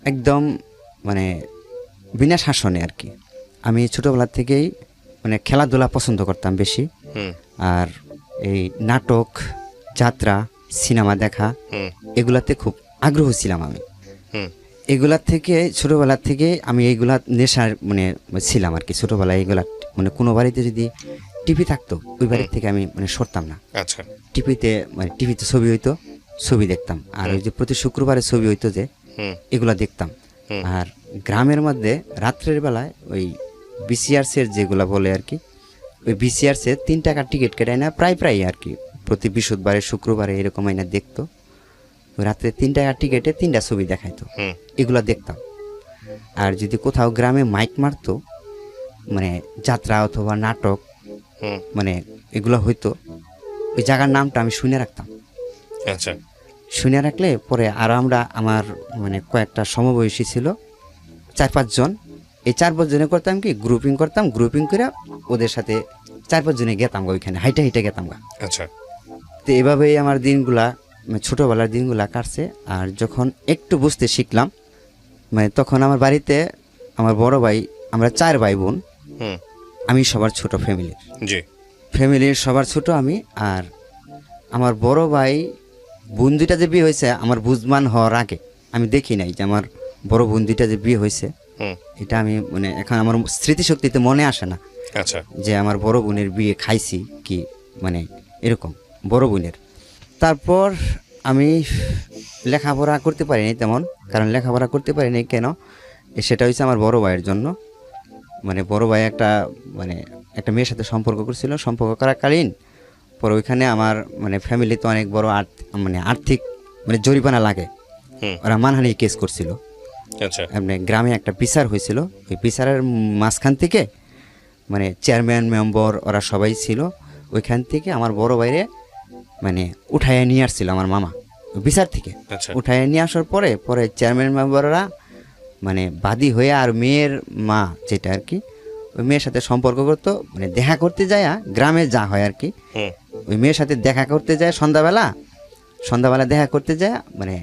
একদম মানে বিনা শাসনে আর কি। আমি ছোটোবেলা থেকেই মানে খেলাধুলা পছন্দ করতাম বেশি। আর এই নাটক, যাত্রা, সিনেমা দেখা এগুলাতে খুব আগ্রহ ছিলাম আমি। এগুলার থেকে ছোটোবেলার থেকে আমি এইগুলা নেশার মানে ছিলাম আর কি। ছোটোবেলায় এইগুলা মানে কোনো বাড়িতে যদি টিভি থাকতো ওই বাড়ির থেকে আমি মানে সরতাম না। আচ্ছা। টিভিতে ছবি হইতো, ছবি দেখতাম। আর ওই যে প্রতি শুক্রবারে ছবি হইতো যে এগুলা দেখতাম। আর গ্রামের মধ্যে রাত্রের বেলায় ওই বিসিআরসের যেগুলা বলে আর কি, ওই বিসিআরসের 3 টাকার টিকিট কেটে না প্রায় আর কি প্রতি বৃহস্পতিবারে শুক্রবারে এরকম আইনা দেখতো। ওই রাত্রে 3 টাকার টিকিটে 3টা ছবি দেখাইতো, এগুলা দেখতাম। আর যদি কোথাও গ্রামে মাইক মারতো মানে যাত্রা অথবা নাটক মানে এগুলো হইতো, ওই জায়গার নামটা আমি শুনে রাখতাম। আচ্ছা। শুনে রাখলে পরে আর আমরা আমার মানে কয়েকটা সমবয়সী ছিল 4-5 জন, এই 4-5 জনে করতাম কি গ্রুপিং করতাম, গ্রুপিং করে ওদের সাথে 4-5 জনে গেতাম ওইখানে হাইটে গেতাম গা। আচ্ছা। তো এভাবেই আমার দিনগুলা মানে ছোটোবেলার দিনগুলা কাটছে। আর যখন একটু বুঝতে শিখলাম মানে তখন আমার বাড়িতে আমার বড় ভাই, আমরা 4 ভাই বোন, আমি সবার ছোট ফ্যামিলির। জি। ফ্যামিলির সবার ছোট আমি। আর আমার বড় ভাই বোন 2টা যে বিয়ে হয়েছে আমার বুঝমান হওয়ার আগে আমি দেখি নাই যে আমার বড় বোন 2টা যে বিয়ে হয়েছে। এটা আমি মানে এখন আমার স্মৃতিশক্তিতে মনে আসে না। আচ্ছা। যে আমার বড় বোনের বিয়ে খাইছি কি মানে এরকম বড় বোনের। তারপর আমি লেখাপড়া করতে পারিনি তেমন, কারণ লেখাপড়া করতে পারিনি কেন সেটা হচ্ছে আমার বড় ভাইয়ের জন্য। মানে বড় ভাই একটা মেয়ের সাথে সম্পর্ক করছিল, সম্পর্ক করাকালীন পরে ওইখানে আমার মানে ফ্যামিলিতে অনেক বড় আর্থিক মানে জরিমানা লাগে, ওরা মানহানি কেস করছিল। আচ্ছা। মানে গ্রামে একটা বিচার হয়েছিল, ওই বিচারের মাঝখান থেকে মানে চেয়ারম্যান মেম্বার ওরা সবাই ছিল, ওইখান থেকে আমার বড় ভাইরে মানে উঠাইয়া নিয়ে আসছিল আমার মামা বিচার থেকে। উঠাইয়া নিয়ে আসার পরে চেয়ারম্যান মেম্বাররা মানে বাদী হয়ে আর মেয়ের মা যেটা আর কি ওই মেয়ের সাথে সম্পর্ক করতো, মানে দেখা করতে যায় গ্রামে যা হয় আর কি, ওই মেয়ের সাথে দেখা করতে যায় সন্ধ্যাবেলা দেখা করতে যায় মানে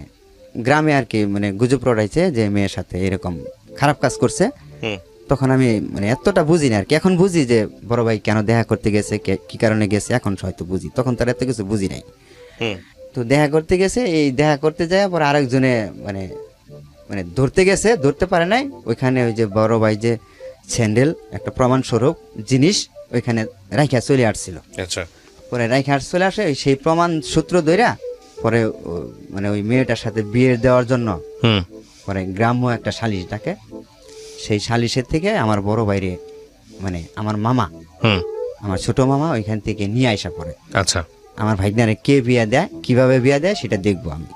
গ্রামে আর কি মানে গুজব রটাইছে যে মেয়ের সাথে এরকম খারাপ কাজ করছে। তখন আমি মানে এতটা বুঝি না আর কি, এখন বুঝি যে বড় ভাই কেন দেখা করতে গেছে, কি কারণে গেছে এখন হয়তো বুঝি, তখন তার এত কিছু বুঝি নাই। তো দেখা করতে গেছে, এই দেখা করতে যায় পরে আরেকজনে মানে মানে ধরতে পারে নাই। ওইখানে ওই যে বড় ভাই যে স্যান্ডেল একটা প্রমাণস্বরূপ জিনিস ওইখানে রাইখা চলে আসছিল। আচ্ছা। পরে রাইখা চলে আসে, সেই প্রমাণ সূত্র ধইরা পরে মানে ওই মেয়েটার সাথে বিয়ে দেওয়ার জন্য পরে গ্রাম্য একটা সালিশ ডাকে। সেই সালিশের থেকে আমার বড় ভাইরে মানে আমার মামা, আমার ছোট মামা ওইখান থেকে নিয়ে আসা পরে। আচ্ছা। আমার ভাইগনারে কে বিয়া দেয়, কিভাবে বিয়া দেয় সেটা দেখবো আমি।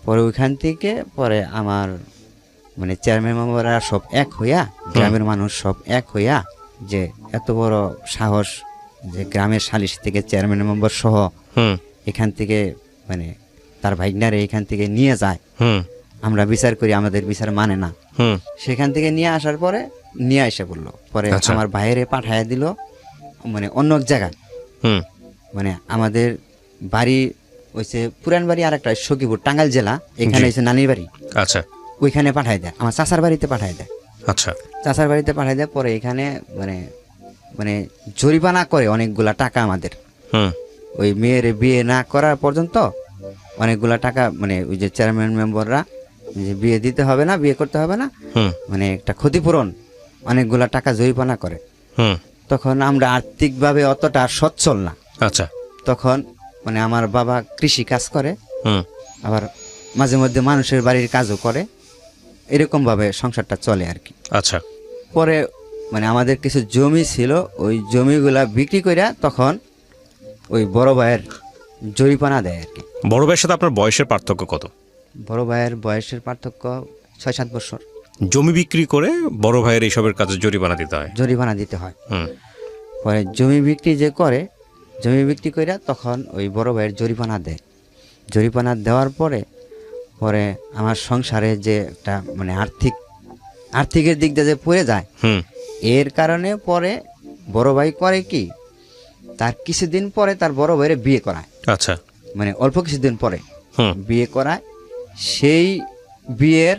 পরে ওইখান থেকে পরে আমার মানে চেয়ারম্যান মেম্বাররা সব এক হইয়া, গ্রামের মানুষ সব এক হইয়া যে এত বড় সাহস যে গ্রামের সালিশ থেকে চেয়ারম্যান মেম্বার সহ এখান থেকে মানে তার ভাইগনারে এখান থেকে নিয়ে যায়, আমরা বিচার করি, আমাদের বিচার মানে না। সেখান থেকে নিয়ে আসার পরে নিয়ে এসে বললো পরে আমার ভাইয়েরে পাঠাইয়া দিল মানে অন্য এক জায়গায়। মানে আমাদের বাড়ি হচ্ছে পুরান বাড়ি, আর একটা সখীপুর টাঙ্গাইল জেলা, এখানে হচ্ছে নানির বাড়ি। আচ্ছা। ওইখানে পাঠাই দেয়, আমার চাচার বাড়িতে পাঠাই দেয়। আচ্ছা। চাচার বাড়িতে পাঠাই দেয় পরে এখানে মানে মানে জরিমানা করে অনেকগুলা টাকা আমাদের। ওই মেয়ের বিয়ে না করার পর্যন্ত অনেকগুলা টাকা মানে ওই যে চেয়ারম্যান মেম্বাররা যে বিয়ে দিতে হবে না, বিয়ে করতে হবে না, মানে একটা ক্ষতিপূরণ অনেকগুলা টাকা জরিমানা করে। তখন আমরা আর্থিকভাবে অতটা সচ্ছল না। আচ্ছা। তখন মানে আমার বাবা কৃষি কাজ করে, আবার মাঝে মধ্যে মানুষের বাড়ির কাজও করে, এরকম ভাবে সংসারটা চলে আর কি। আচ্ছা। পরে মানে আমাদের কিছু জমি ছিল, ওই জমিগুলা বিক্রি করে তখন ওই বড় ভাইয়ের জরিমানা দেয় আর কি। বড় ভাইয়ের সাথে আপনার বয়সের পার্থক্য কত? বড় ভাইয়ের বয়সের পার্থক্য 6-7 বছর। জমি বিক্রি করে বড় ভাইয়ের এইসবের কাজে জরিমানা দিতে হয়। পরে জমি বিক্রি যে করে, জমি বিক্রি করে তখন ওই বড় ভাইয়ের জরিমানা দেয়। জরিমানা দেওয়ার পরে আমার সংসারে যে একটা মানে আর্থিকের দিক দিয়ে যে পড়ে যায়, এর কারণে পরে বড় ভাই করে কি তার কিছুদিন পরে তার বড় ভাইয়ের বিয়ে করায়। আচ্ছা। মানে অল্প কিছুদিন পরে বিয়ে করায়। সেই বিয়ের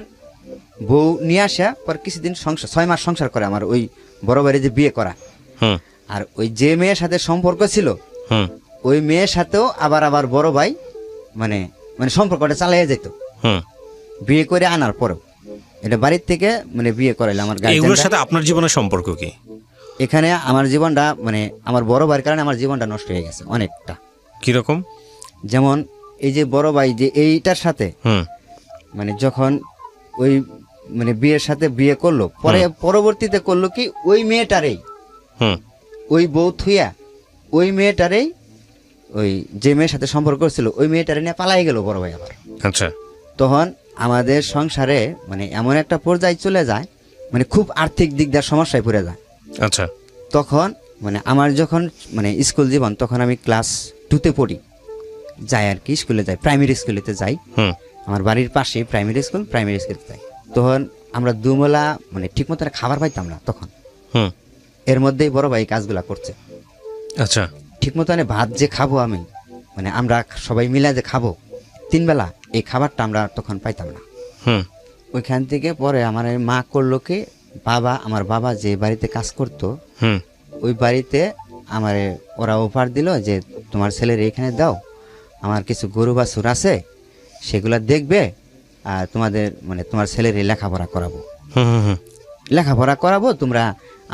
বউ নিয়ে আসা পর কিছুদিন সংসার 6 মাস সংসার করে আমার ওই বড় ভাইরে যে বিয়ে করা। আর ওই যে মেয়ের সাথে সম্পর্ক ছিল ওই মেয়ের সাথেও আবার বড় ভাই মানে মানে সম্পর্কটা চালিয়ে যেত বিয়ে করে আনার পরেও। এটা বাড়ির থেকে মানে বিয়ে করাইলে আমার এগুলোর সাথে আপনার জীবনের সম্পর্ক কি? এখানে আমার জীবনটা মানে আমার বড় ভাইয়ের কারণে আমার জীবনটা নষ্ট হয়ে গেছে অনেকটা। কিরকম? যেমন এই যে বড় ভাই যে এইটার সাথে মানে যখন ওই মানে বিয়ের সাথে বিয়ে করলো পরে পরবর্তীতে করলো কি ওই মেয়েটারেই ওই বউ থুইয়া ওই মেয়েটারেই ওই যে মেয়ের সাথে সম্পর্ক করছিল ওই মেয়েটারে নিয়ে পালাই গেল বড় ভাই আবার। আচ্ছা। তখন আমাদের সংসারে মানে এমন একটা পর্যায়ে চলে যায় মানে খুব আর্থিক দিক দিয়ে সমস্যায় পড়ে যায়। আচ্ছা। তখন মানে আমার যখন মানে স্কুল জীবন তখন আমি ক্লাস 2-তে পড়ি, যাই আর কি স্কুলে যাই, প্রাইমারি স্কুলেতে যাই। আমার বাড়ির পাশে প্রাইমারি স্কুলে যাই। তখন আমরা দুবেলা মানে ঠিক মতো খাবার পাইতাম না তখন। এর মধ্যেই বড় ভাই কাজগুলা করছে। আচ্ছা। ঠিক মতো ভাত যে খাবো আমি মানে আমরা সবাই মিলে যে খাবো 3 বেলা এই খাবারটা আমরা তখন পাইতাম না। ওইখান থেকে পরে আমার মা করলো কি আমার বাবা যে বাড়িতে কাজ করতো ওই বাড়িতে আমার ওরা অফার দিল যে তোমার ছেলের এখানে দাও, আমার কিছু গরু বাছুর আছে সেগুলা দেখবে আর তোমাদের মানে তোমার ছেলের লেখাপড়া করাবো তোমরা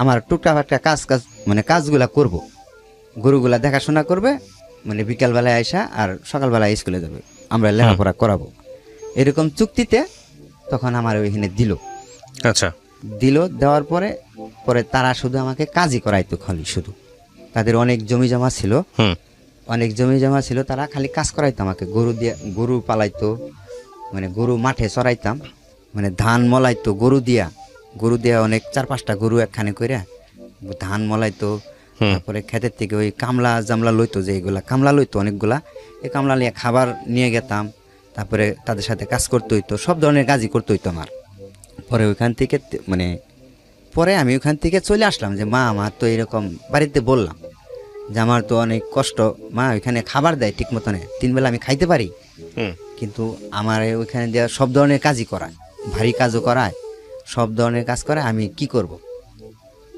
আমার টুকটাক একটা কাজ মানে কাজগুলা করবো, গরুগুলা দেখাশোনা করবে মানে বিকালবেলায় আইসা আর সকালবেলায় স্কুলে যাবে, আমরা লেখাপড়া করাবো এরকম চুক্তিতে তখন আমার ওইখানে দিল। আচ্ছা। দেওয়ার পরে পরে তারা শুধু আমাকে কাজই করাইতো খালি, শুধু তাদের অনেক জমি জমা ছিল তারা খালি কাজ করাইতো আমাকে, গরু পালাইতো মানে গরু মাঠে চড়াইতাম মানে ধান মলাইতো গরু দিয়া অনেক 4-5টা গরু একখানে করে ধান মলাইতো। তারপরে ক্ষেতের থেকে ওই কামলা লইতো, যে এগুলা কামলা লইতো অনেকগুলা, এই কামলা নিয়ে খাবার নিয়ে গেতাম, তারপরে তাদের সাথে কাজ করতে হইতো, সব ধরনের কাজই করতে হইতো আমার। পরে ওইখান থেকে মানে পরে আমি ওখান থেকে চলে আসলাম যে মা আমার তো এরকম বাড়িতে বললাম যে আমার তো অনেক কষ্ট, মা ওইখানে খাবার দেয় ঠিক মতন 3 বেলা আমি খাইতে পারি, কিন্তু আমার ওইখানে দেওয়া সব ধরনের কাজই করায়, ভারী কাজও করায়, সব ধরনের কাজ করায়, আমি কি করব।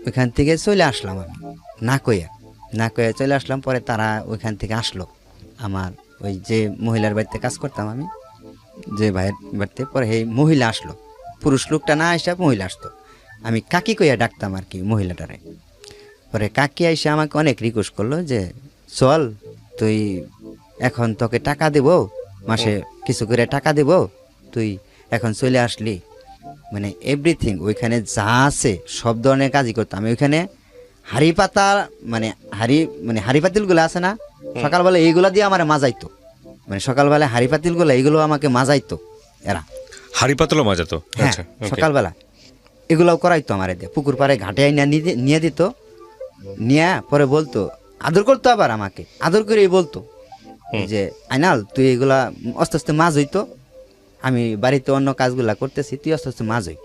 ওইখান থেকে চলে আসলাম আমি না কইয়া চলে আসলাম। পরে তারা ওইখান থেকে আসলো আমার ওই যে মহিলার বাড়িতে কাজ করতাম আমি, যে ভাইয়ের বাড়িতে, পরে এই মহিলা আসলো, পুরুষ লোকটা না আসা মহিলা আসতো, আমি কাকি কইয়া ডাকতাম আর কি মহিলাটারে। পরে কাকি আইসে আমাকে অনেক রিকোয়েস্ট করলো যে চল তুই এখন তোকে টাকা দেব, মাসে কিছু করে টাকা দেব, তুই এখন চলে আসলি, মানে এভরিথিং ওইখানে যা আছে সব ধরনের কাজই করতাম আমি। ওইখানে হাড়ি পাতা মানে হাড়ি পাতিলগুলো আছে না, সকালবেলা এইগুলা দিয়ে আমার মাজাইতো, মানে সকালবেলা হাড়ি পাতিলগুলো এইগুলো আমাকে মাজাইতো, এরা হাড়ি পাতিলও মাজাতো। হ্যাঁ, সকালবেলা এগুলাও করাইতো আমার, পুকুর পাড়ে ঘাটে নিয়ে দিত, নিয়ে পরে বলতো, আদর করতো, আবার আমাকে আদর করেই বলতো যে আইনাল তুই এগুলা আস্তে আস্তে মাছ হইতো, আমি বাড়িতে অন্য কাজগুলা করতেছি, তুই আস্তে আস্তে মাছ হই।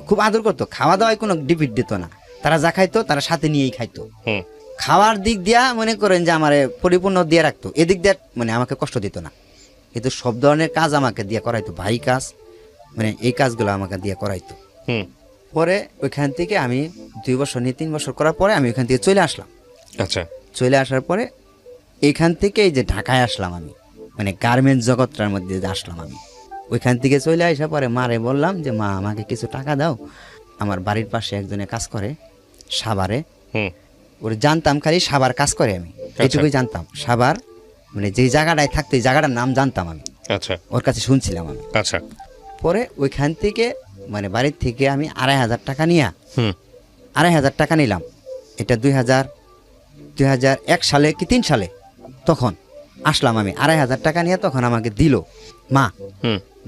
খুব আদর করতো, খাওয়া দাওয়ায় কোনো ডিপিট দিত না, তারা যা খাইতো তারা সাথে নিয়েই খাইতো। খাওয়ার দিক দিয়া মনে করেন যে আমার পরিপূর্ণ দিয়ে রাখতো, এদিক দিয়ে মানে আমাকে কষ্ট দিত না, কিন্তু সব ধরনের কাজ আমাকে দিয়ে করাইতো, ভাই কাজ মানে এই কাজগুলো আমাকে দিয়ে করাইতো। পরে ওইখান থেকে আমি 2 বছর নিয়ে 3 বছর করার পরে আমি ওইখান থেকে চলে আসলাম। আচ্ছা। চলে আসার পরে এইখান থেকে এই যে ঢাকায় আসলাম আমি, মানে গার্মেন্টস জগৎটার মধ্যে আসলাম আমি। ওইখান থেকে চলে আসা পরে মারে বললাম যে মা আমাকে কিছু টাকা দাও, আমার বাড়ির পাশে একজনে কাজ করে সাভারে, ওর জানতাম খালি সাভার কাজ করে, আমি এইটুকুই জানতাম, সাভার মানে যে জায়গাটায় থাকতো এই জায়গাটার নাম জানতাম আমি। আচ্ছা। ওর কাছে শুনছিলাম আমি। আচ্ছা। পরে ওইখান থেকে মানে বাড়ির থেকে আমি 2,500 টাকা নিয়ে 2,500 টাকা নিলাম, এটা 2001 সালে কি 3 সালে তখন আসলাম আমি। 2,500 টাকা নিয়ে তখন আমাকে দিল মা,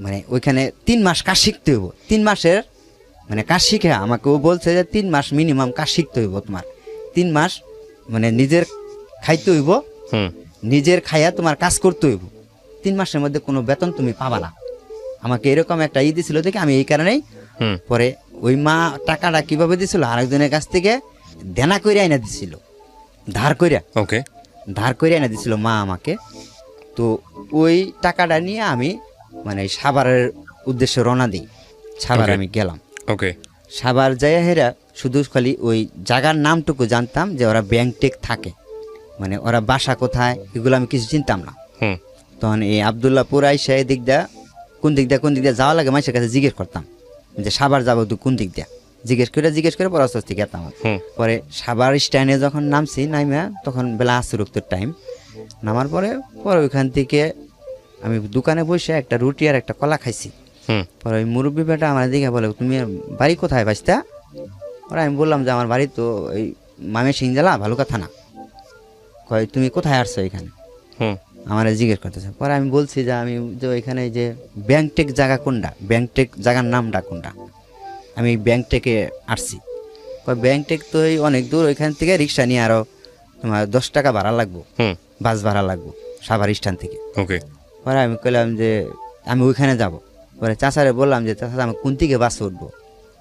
মানে ওইখানে 3 মাস কাজ শিখতে হইব, 3 মাসের মানে কাজ শিখে আমাকে ও বলছে যে 3 মাস মিনিমাম কাজ শিখতে হইব তোমার, 3 মাস মানে নিজের খাইতে হইব, নিজের খাইয়া তোমার কাজ করতে হইব, 3 মাসের মধ্যে কোনো বেতন তুমি পাবা না। আমাকে এরকম একটা দিছিল দেখে আমি এই কারণেই পরে ওই মা টাকাটা কিভাবে দিছিল, আরেকজনের কাছ থেকে দেনা করে আইনা দিছিল, ধার করে আইনা দিছিল মা আমাকে। তো ওই টাকাটা নিয়ে আমি মানে সাভারের উদ্দেশ্যে রওনা দিই। সাভার Okay. আমি গেলাম। ওকে। সাভার যাইয়া হেরা শুধু খালি ওই জায়গার নামটুকু জানতাম যে ওরা ব্যাংটেক থাকে, মানে ওরা বাসা কোথায় এগুলো আমি কিছু চিনতাম না। হুম তখন এই আবদুল্লাপুর আইসা এই দিক দিয়া কোন দিক দিয়ে যাওয়া লাগে মানুষের কাছে জিজ্ঞেস করতাম যে সাভার যাবো তো কোন দিক দিয়া, জিজ্ঞেস করে পরে আস্তে আস্তে গেতাম। হুম পরে সাভার স্ট্যান্ডে যখন নামছি নাইমা তখন বেলা আসছে রক্তের টাইম, নামার পরে পরে ওইখান থেকে আমি দোকানে বসে একটা রুটি আর একটা কলা খাইছি। হুম পরে ওই মুরব্বী বেটা আমার দিকে বলে তুমি বাড়ি কোথায় বাঁচতা? ওরা আমি বললাম যে আমার বাড়ি তো এই ময়মনসিংহ জেলা ভালুকা থানা। কয় তুমি কোথায় আসছো এখানে? হুম আমার জিজ্ঞেস করতেছে। পরে আমি বলছি যে আমি যে ওইখানে যে ব্যাংটেক জায়গা কোনটা, ব্যাংটেক জায়গার নামটা কোনটা, আমি ব্যাংটেকে আসছি। কয় ব্যাংটেক তো এই অনেক দূর, ওইখান থেকে রিক্সা নিয়ে আরও তোমার 10 টাকা ভাড়া লাগবো, হুম বাস ভাড়া লাগবো সাভার স্ট্যান্ড থেকে। ওকে। পরে আমি কইলাম যে আমি ওইখানে যাব। পরে চাচারে বললাম যে চাচা আমি কোন দিকে বাসে উঠবো?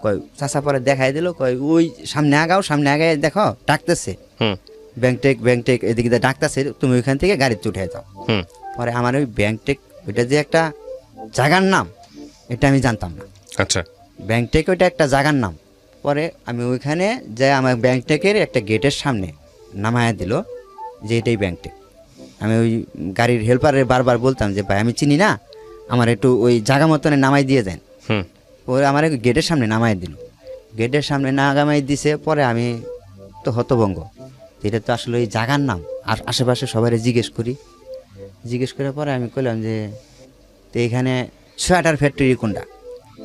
কয় চাচা পরে দেখাই দিল, কয় ওই সামনে আগায় দেখো ডাকতেছে হুম ব্যাংটেক এদিকে দিয়ে ডাকতেছে, তুমি ওইখান থেকে গাড়িতে উঠে যাও। হুম পরে আমার ওই ব্যাংটেক ওইটা যে একটা জায়গার নাম এটা আমি জানতাম না। আচ্ছা। ব্যাংটেক ওইটা একটা জায়গার নাম। পরে আমি ওইখানে যাই আমার ব্যাংটেকের একটা গেটের সামনে নামায়া দিল যে এটাই ব্যাংটেক। আমি ওই গাড়ির হেল্পারে বারবার বলতাম যে ভাই আমি চিনি না, আমার একটু ওই জায়গা মতনে নামাই দিয়ে দেন। হুম পরে আমার গেটের সামনে নামাই দিল, গেটের সামনে নামাই দিছে। পরে আমি তো হতভঙ্গ, এটা তো আসলে ওই জায়গার নাম। আর আশেপাশে সবাই জিজ্ঞেস করার পরে আমি কইলাম যে তো এখানে সোয়েটার ফ্যাক্টরি কোনটা?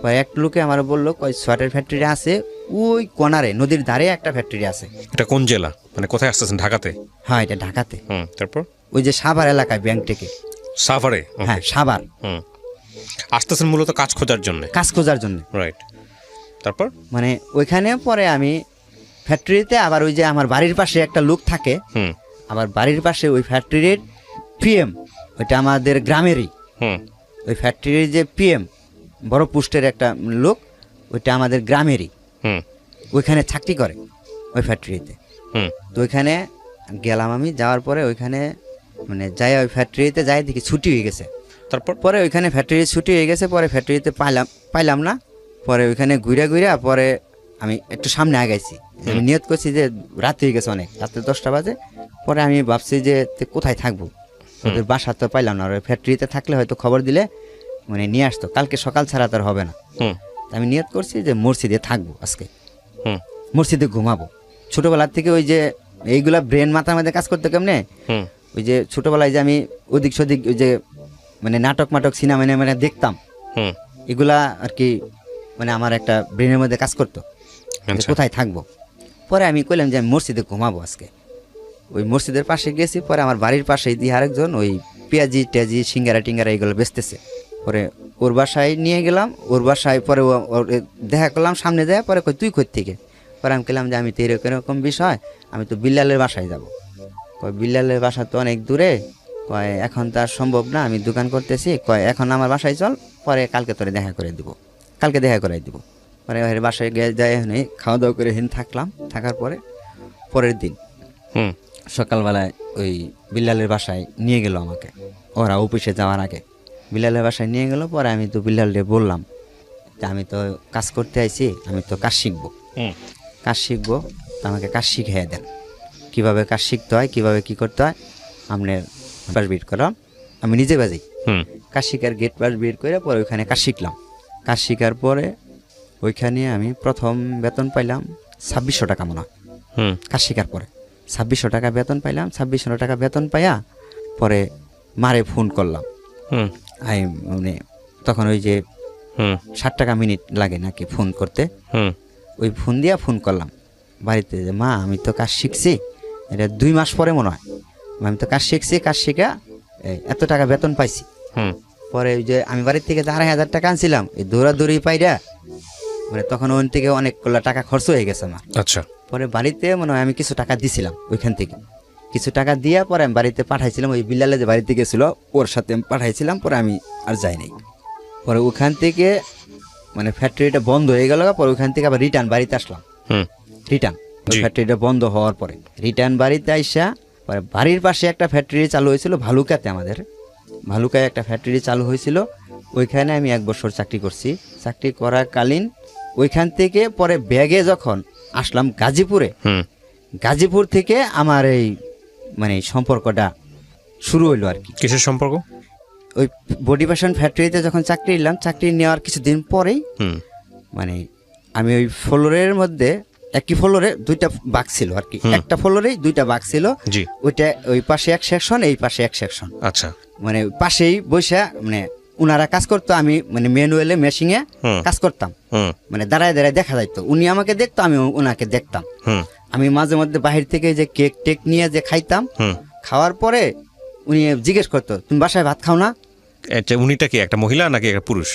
কয় এক লোকে আমার বললো কয় সোয়েটার ফ্যাক্টরি আছে ওই কর্নারে, নদীর ধারে একটা ফ্যাক্টরি আছে। এটা কোন জেলা, মানে কোথায় আসতেছেন? ঢাকাতে? হ্যাঁ এটা ঢাকাতে। হুম তারপর? ওই যে সাভার এলাকায় ব্যাংটেকে। সাভারে? হ্যাঁ সাভার। হুম আসতেছেন মূলত কাজ খোঁজার জন্য? কাজ খোঁজার জন্য। রাইট। তারপর? মানে ওইখানে পরে আমি ফ্যাক্টরিতে আবার ওই যে আমার বাড়ির পাশে একটা লোক থাকে, হুম আমার বাড়ির পাশে ওই ফ্যাক্টরির পিএম, ওইটা আমাদের গ্রামেরই। হুম ওই ফ্যাক্টরির যে পিএম বড় পোস্টের একটা লোক, ওইটা আমাদের গ্রামেরই, হুম ওইখানে চাকরি করে ওই ফ্যাক্টরিতে। হুম তো ওইখানে গেলাম আমি, যাওয়ার পরে ওইখানে মানে যাই ওই ফ্যাক্টরিতে যাই দেখি ছুটি হয়ে গেছে। তারপর? পরে ওইখানে ফ্যাক্টরি ছুটি হয়ে গেছে, পরে ফ্যাক্টরিতে পাইলাম না। পরে ওইখানে ঘুরে পরে আমি একটু সামনে আগাইছি, আমি নিয়ত করছি যে রাত হয়ে গেছে অনেক, রাত্রে 10টা বাজে। পরে আমি ভাবছি যে কোথায় থাকবো, ওদের বাসা তো পাইলাম না। আর ফ্যাক্টরিতে থাকলে হয়তো খবর দিলে মানে নিয়ে আসতো, কালকে সকাল ছাড়া তার হবে না। হুম আমি নিয়ত করছি যে মসজিদে থাকবো আজকে, হুম মসজিদে ঘুমাবো। ছোটোবেলার থেকে ওই যে এইগুলা ব্রেন মাথার মধ্যে কাজ করতে কেমনে, হুম ওই যে ছোটোবেলায় যে আমি ওদিক সদিক ওই যে মানে নাটক সিনেমা মানে দেখতাম, হুম এগুলা আর কি মানে আমার একটা ব্রেনের মধ্যে কাজ করতো যে আচ্ছা। কোথায় থাকবো। পরে আমি কইলাম যে আমি মসজিদে ঘুমাবো আজকে। ওই মসজিদের পাশে গেছি, পরে আমার বাড়ির পাশেই দিয়ে আরেকজন ওই পেঁয়াজি টেয়াজি সিঙ্গারা টিঙ্গারা এইগুলো বেচতেছে। পরে ওর বাসায় নিয়ে গেলাম, ওর বাসায় পরে ওর দেখা করলাম সামনে যায়। পরে কই তুই কই থেকে? পরে আমি কইলাম যে আমি তো এরকম বিষয়, আমি তো বিল্লালের বাসায় যাব। কয় বিল্লালের বাসা তো অনেক দূরে, কয় এখন তো আর সম্ভব না, আমি দোকান করতেছি, কয় এখন আমার বাসায় চল, পরে কালকে তোরে দেখা করে দিব, কালকে দেখা করে দিব। পরে ওর বাসায় গিয়ে যাই, এখানে খাওয়া দাওয়া করে হেন থাকলাম। থাকার পরে পরের দিন হুম সকালবেলায় ওই বিল্লালের বাসায় নিয়ে গেল আমাকে, ওরা অফিসে যাওয়ার আগে বিল্লালের বাসায় নিয়ে গেল। পরে আমি তো বিল্লালে বললাম যে আমি তো কাজ করতে আইছি, আমি তো কাজ শিখবো, হুম কাজ শিখবো, তো আমাকে কাজ শিখিয়ে দেন, কীভাবে কাজ শিখতে হয়, কীভাবে কী করতে হয়। আপনার পাস বের করলাম, আমি নিজে বাজি হুম কাজ শিখার গেট পাস বের করে পরে ওইখানে কাজ শিখলাম। কাজ শিখার পরে ওইখানে আমি প্রথম বেতন পাইলাম 2600 টাকা মনে হয়। হুম কাজ শিখার পরে 2600 টাকা বেতন পাইলাম। 2600 টাকা বেতন পাইয়া পরে মারে ফোন করলাম। হুম আমি মানে তখন ওই যে হুম 60 টাকা মিনিট লাগে নাকি ফোন করতে, হুম ওই ফোন দিয়া ফোন করলাম বাড়িতে যে মা আমি তো কাজ শিখছি, এটা 2 মাস পরে মনে হয়, আমি তো কাজ শিখছি, কাজ শিখা এত টাকা বেতন পাইছি। হুম পরে ওই যে আমি বাড়ির থেকে 2,500 টাকা আনছিলাম, এই দৌড়াদৌড়ি পাইরা মানে তখন ওখান থেকে অনেকগুলো টাকা খরচ হয়ে গেছে আমার। আচ্ছা। পরে বাড়িতে মনে হয় আমি কিছু টাকা দিছিলাম, ওইখান থেকে কিছু টাকা দিয়া পরে আমি বাড়িতে পাঠাইছিলাম, ওই বিল্লালে যে বাড়িতে গেছিলো ওর সাথে আমি পাঠাইছিলাম। পরে আমি আর যাই নাই। পরে ওখান থেকে মানে ফ্যাক্টরিটা বন্ধ হয়ে গেল, পরে ওখান থেকে আবার রিটার্ন বাড়িতে আসলাম। হুম রিটার্ন জি। ফ্যাক্টরিটা বন্ধ হওয়ার পরে রিটার্ন বাড়িতে আইসা পরে বাড়ির পাশে একটা ফ্যাক্টরি চালু হয়েছিল ভালুকাতে, আমাদের ভালুকায় একটা ফ্যাক্টরি চালু হয়েছিল। ওইখানে আমি 1 বছর চাকরি করছি। চাকরি করাকালীন ওইখান থেকে পরে ব্যাগে যখন আসলাম গাজীপুরে, গাজীপুর থেকে আমার এই মানে সম্পর্কটা শুরু হইলো আর কি। কিসের সম্পর্ক? ওই বডি ফ্যাশন ফ্যাক্টরিতে যখন চাকরি নিলাম, চাকরি নেওয়ার কিছুদিন পরেই মানে আমি ওই ফ্লোরের মধ্যে, একই ফ্লোরে 2টা বাঘ ছিল আর কি, একটা ফ্লোরেই 2টা বাঘ ছিল। ওইটা ওই পাশে এক সেকশন, এই পাশে এক সেকশন। আচ্ছা, মানে পাশেই বসে মানে উনারা কাজ করতো, আমি মানে ম্যানুয়ালে মেশিনে কাজ করতাম, মানে দাঁড়ায় দাঁড়ায় দেখা যাইতো, উনি আমাকে দেখতো, আমি ওনাকে দেখতাম। আমি মাঝে মধ্যে বাহির থেকে যে কেক টেক নিয়ে যে খাইতাম, খাওয়ার পরে উনি জিজ্ঞেস করতো তুমি বাসায় ভাত খাও না। আচ্ছা, উনিটা কি একটা মহিলা নাকি একটা পুরুষ?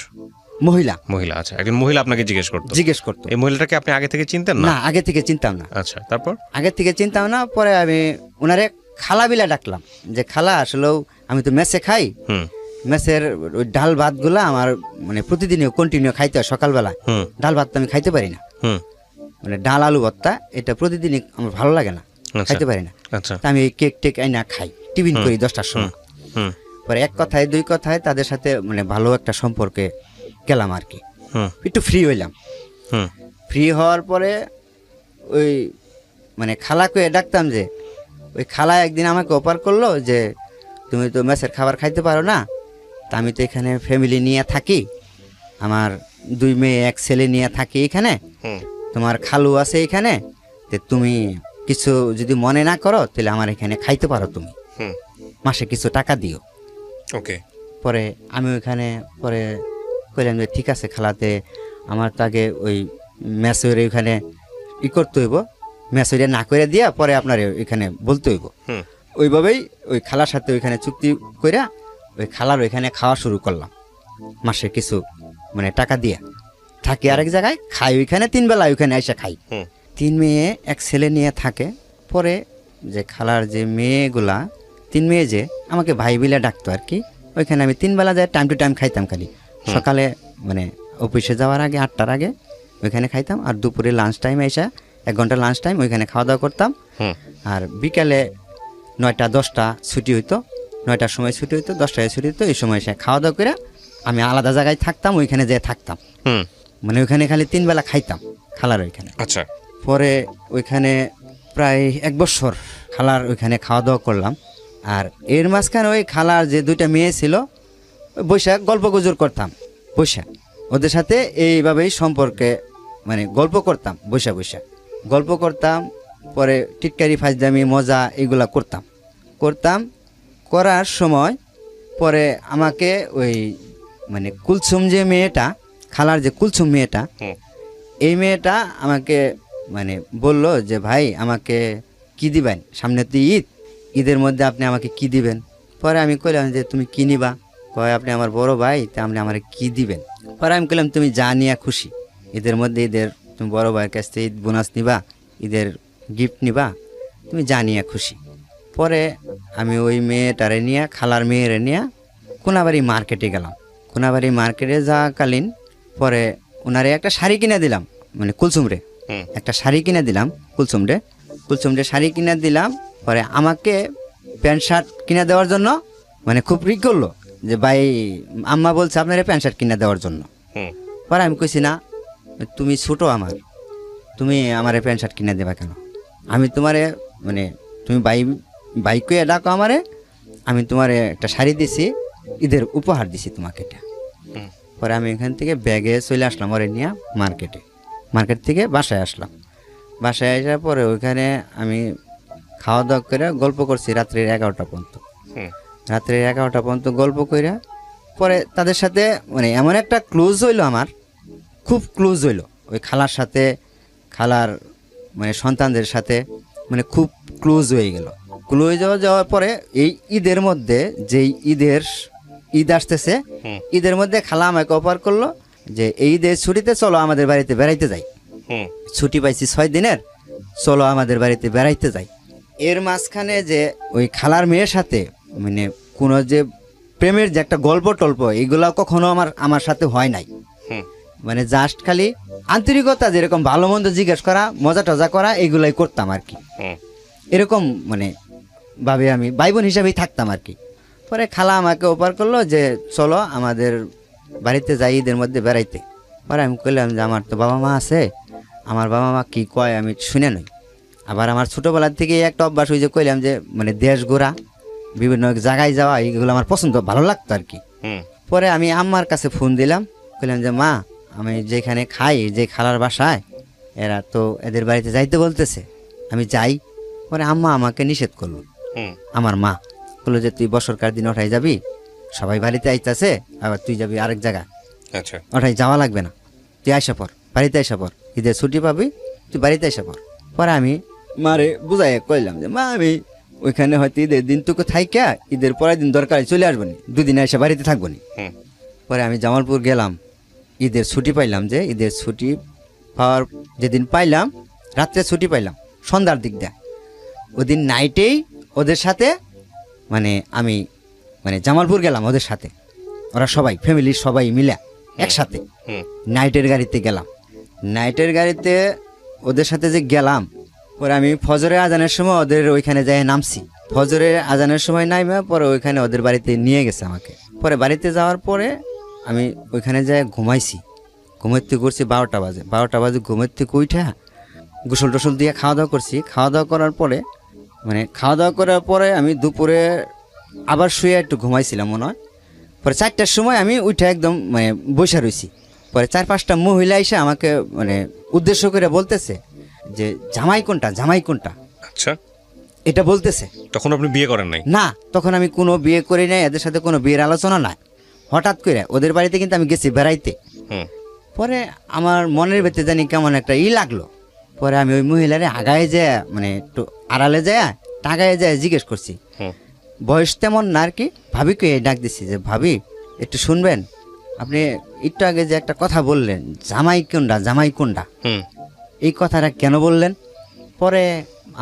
মহিলা। মহিলা, আচ্ছা, একজন মহিলা আপনাকে জিজ্ঞেস করতো। এই মহিলাটাকে আপনি আগে থেকে চিনতেন না? না, আগে থেকে চিনতাম না। আচ্ছা, তারপর? আগে থেকে চিনতাম না, পরে আমি ওনারে খালা বিলা ডাকলাম, যে খালা আসলেও আমি তো মেসে খাই, মেসের ওই ডাল ভাত গুলা আমার মানে প্রতিদিনই কন্টিনিউ খাইতে হয়। সকালবেলা ডাল ভাত তো আমি খাইতে পারি না, মানে ডাল আলু ভর্তা এটা প্রতিদিনই আমার ভালো লাগে না, খাইতে পারি না। তা আমি কেক টেক আইনা খাই, টিফিন করি 10টার সময়। পরে এক কথায় দুই কথায় তাদের সাথে মানে ভালো একটা সম্পর্কে গেলাম আর কি, একটু ফ্রি হইলাম। ফ্রি হওয়ার পরে ওই মানে খালাকে ডাকতাম, যে ওই খালা একদিন আমাকে অফার করলো যে তুমি তো মেসের খাবার খাইতে পারো না, তা আমি তো এখানে ফ্যামিলি নিয়ে থাকি, আমার 2 মেয়ে 1 ছেলে নিয়ে থাকি এখানে, তোমার খালু আছে এখানে, তো তুমি কিছু যদি মনে না করো তাহলে আমার এখানে খাইতে পারো, তুমি মাসে কিছু টাকা দিও। ওকে। পরে আমি ওইখানে পরে কইলাম যে ঠিক আছে খালাতে, আমার তো আগে ওই মেসের ওইখানে করতে হইব, মেসেরে না করে দিয়া পরে আপনার ওইখানে বলতে হইব। ওইভাবেই ওই খালার সাথে ওইখানে চুক্তি কইরা ওই খালার ওইখানে খাওয়া শুরু করলাম, মাসে কিছু মানে টাকা দিয়া থাকি আরেক জায়গায়, খাই ওইখানে 3 বেলা ওইখানে এসে খাই। 3 মেয়ে 1 ছেলে নিয়ে থাকে। পরে যে খালার যে মেয়েগুলা 3 মেয়ে যে আমাকে ভাই বিলে ডাকতো আর কি, ওইখানে আমি 3 বেলা যায় টাইম টু টাইম খাইতাম, খালি সকালে মানে অফিসে যাওয়ার আগে 8টার আগে ওইখানে খাইতাম, আর দুপুরে লাঞ্চ টাইমে এসে 1 ঘন্টা লাঞ্চ টাইম ওইখানে খাওয়া দাওয়া করতাম। আর বিকালে 9টা 10টা ছুটি হইতো, 9টার সময় ছুটি হইতো, 10টায় ছুটি হইতো, এই সময় এসে খাওয়া দাওয়া করে আমি আলাদা জায়গায় থাকতাম, ওইখানে যেয়ে থাকতাম, মানে ওইখানে খালি 3 বেলা খাইতাম খালার ওইখানে। আচ্ছা। পরে ওইখানে প্রায় 1 বছর খালার ওইখানে খাওয়া দাওয়া করলাম। আর এর মাঝখানে ওই খালার যে 2টা মেয়ে ছিল, বৈশাখ গল্প গুজর করতাম, বৈশাখ ওদের সাথে এইভাবেই সম্পর্কে মানে গল্প করতাম, বৈশাখ বৈশাখ গল্প করতাম। পরে টিটকারি ফাজদামি মজা এগুলা করতাম করার সময় পরে আমাকে ওই মানে কুলসুম যে মেয়েটা, খালার যে কুলসুম মেয়েটা, এই মেয়েটা আমাকে মানে বলল যে ভাই আমাকে কি দিবেন, সামনে তো ঈদের মধ্যে আপনি আমাকে কি দিবেন। পরে আমি কইলাম যে তুমি কি নিবা, কয় আপনি আমার বড় ভাই, তা আপনি আমার কি দিবেন। পরে আমি কইলাম তুমি যা নিয়ে খুশি, ঈদের মধ্যে ঈদের তুমি বড় ভাইয়ের কাছ থেকে ঈদ বোনাস নিবা, ঈদের গিফট নিবা, তুমি যা নিয়ে খুশি। পরে আমি ওই মেয়েটারে নিয়ে, খালার মেয়েরে নিয়ে কোনাবাড়ি মার্কেটে গেলাম। কোনাবাড়ি মার্কেটে যাওয়াকালীন পরে ওনারে একটা শাড়ি কিনে দিলাম, মানে কুলসুমরে একটা শাড়ি কিনে দিলাম, কুলসুমরে শাড়ি কিনে দিলাম। পরে আমাকে প্যান্ট শার্ট কিনে দেওয়ার জন্য মানে খুব রিক করলো, যে ভাই আম্মা বলছে আপনার প্যান্ট শার্ট কিনে দেওয়ার জন্য। পরে আমি কইছি না, তুমি ছোটো আমার, তুমি আমার প্যান্ট শার্ট কিনে দেবা কেন, আমি তোমারে মানে তুমি বাইক কইয়া ডাকো আমারে, আমি তোমারে একটা শাড়ি দিছি, ঈদের উপহার দিছি তোমাকে এটা। পরে আমি এখান থেকে ব্যাগে চলে আসলাম ওরে নিয়ে মার্কেট থেকে বাসায় আসলাম। বাসায় আসার পরে ওইখানে আমি খাওয়া দাওয়া করে গল্প করছি রাত্রের 11টা পর্যন্ত। রাত্রের 11টা পর্যন্ত গল্প করে পরে তাদের সাথে মানে এমন একটা ক্লোজ হইলো, আমার খুব ক্লোজ হইলো ওই খালার সাথে, খালার মানে সন্তানদের সাথে মানে খুব ক্লোজ হয়ে গেল। ক্লোজ যাওয়ার পরে এই ঈদের মধ্যে, যেই ঈদ আসতেছে, ঈদের মধ্যে খালা আমাকে অফার করলো যে এই ঈদের ছুটিতে চলো আমাদের বাড়িতে বেড়াইতে যাই। ছুটি পাইছি 6 দিনের, চলো আমাদের বাড়িতে বেড়াইতে যাই। এর মাঝখানে যে ওই খালার মেয়ের সাথে মানে কোনো যে প্রেমের যে একটা গল্প টল্প এইগুলা কখনো আমার সাথে হয় নাই। মানে জাস্ট খালি আন্তরিকতা, যেরকম ভালো মন্দ জিজ্ঞেস করা, মজা টজা করা, এইগুলাই করতাম আর কি। এরকম মানে ভাবে আমি ভাই বোন হিসাবেই থাকতাম আর কি। পরে খালা আমাকে অফার করলো যে চলো আমাদের বাড়িতে যাই ঈদের মধ্যে বেড়াইতে। পরে আমি কইলাম যে আমার তো বাবা মা আছে, আমার বাবা মা কী কয় আমি শুনে নই। আবার আমার ছোটোবেলার থেকে একটা অভ্যাস, ওই যে কইলাম যে মানে দেশ ঘোরা, বিভিন্ন জায়গায় যাওয়া, এইগুলো আমার পছন্দ, ভালো লাগতো আর কি। পরে আমি আম্মার কাছে ফোন দিলাম, কইলাম যে মা, আমি যেখানে খাই, যে খালার বাসায়, এরা তো এদের বাড়িতে যাইতে বলতেছে, আমি যাই। পরে আম্মা আমাকে নিষেধ করলো। আমার মা বললো যে তুই বছরকার দিন ওঠাই যাবি, সবাই বাড়িতে আইতাছে, আবার তুই যাবি আরেক জায়গায়, আচ্ছা ওঠাই যাওয়া লাগবে না, তুই আইসা পর, বাড়িতে আইসা পর, ঈদের ছুটি পাবি, তুই বাড়িতে আইসা পর। পরে আমি মারে বুঝাই কইলাম যে মা, আমি ওইখানে হয়তো ঈদের দিন তোকে থাইকা ঈদের পরের দিন দরকারে চলে আসবো নি, দুদিন এসে বাড়িতে থাকবো নি। পরে আমি জামালপুর গেলাম, ঈদের ছুটি পাইলাম, যে ঈদের ছুটি পাওয়ার যেদিন পাইলাম, রাত্রে ছুটি পাইলাম সন্ধ্যার দিক দেয়, ওদিন নাইটেই ওদের সাথে মানে আমি মানে জামালপুর গেলাম ওদের সাথে, ওরা সবাই ফ্যামিলির সবাই মিলে একসাথে নাইটের গাড়িতে গেলাম। নাইটের গাড়িতে ওদের সাথে যে গেলাম, পরে আমি ফজরের আজানের সময় ওদের ওইখানে যাই নামছি। ফজরের আজানের সময় নাইমে পরে ওইখানে ওদের বাড়িতে নিয়ে গেছে আমাকে। পরে বাড়িতে যাওয়ার পরে আমি ওইখানে যাই ঘুমাইছি, ঘুমাইতে করছি 12টা বাজে। 12টা বাজে ঘুমাইতে উঠা গোসল টোসল দিয়ে খাওয়া দাওয়া করছি। খাওয়া দাওয়া করার পরে মানে খাওয়া দাওয়া করার পরে আমি দুপুরে আবার শুয়ে একটু ঘুমাইছিলাম মনে হয়। পরে 4টার সময় আমি উঠে একদম মানে বসে রয়েছি। পরে 4-5টা মহিলা এসে আমাকে মানে উদ্দেশ্য করে বলতেছে যে জামাই কোনটা, জামাই কোনটা, আচ্ছা এটা বলতেছে। তখন আপনি বিয়ে করেন নাই? না, তখন আমি কোনো বিয়ে করি নাই, এদের সাথে কোনো বিয়ের আলোচনা নাই। হঠাৎ করে ওদের বাড়িতে কিন্তু আমি গেছি বেড়াইতে। পরে আমার মনের ভেতরে জানি কেমন একটা লাগলো। পরে আমি ওই মহিলারে আগায় যায় মানে একটু আড়ালে যায়, টাগায় যায় জিজ্ঞেস করছি, বয়স তেমন না আর কি, ভাবিকে ডাক দিছি যে ভাবি একটু শুনবেন, আপনি একটু আগে যে একটা কথা বললেন জামাই কোনটা, জামাই কোনটা, এই কথাটা কেন বললেন? পরে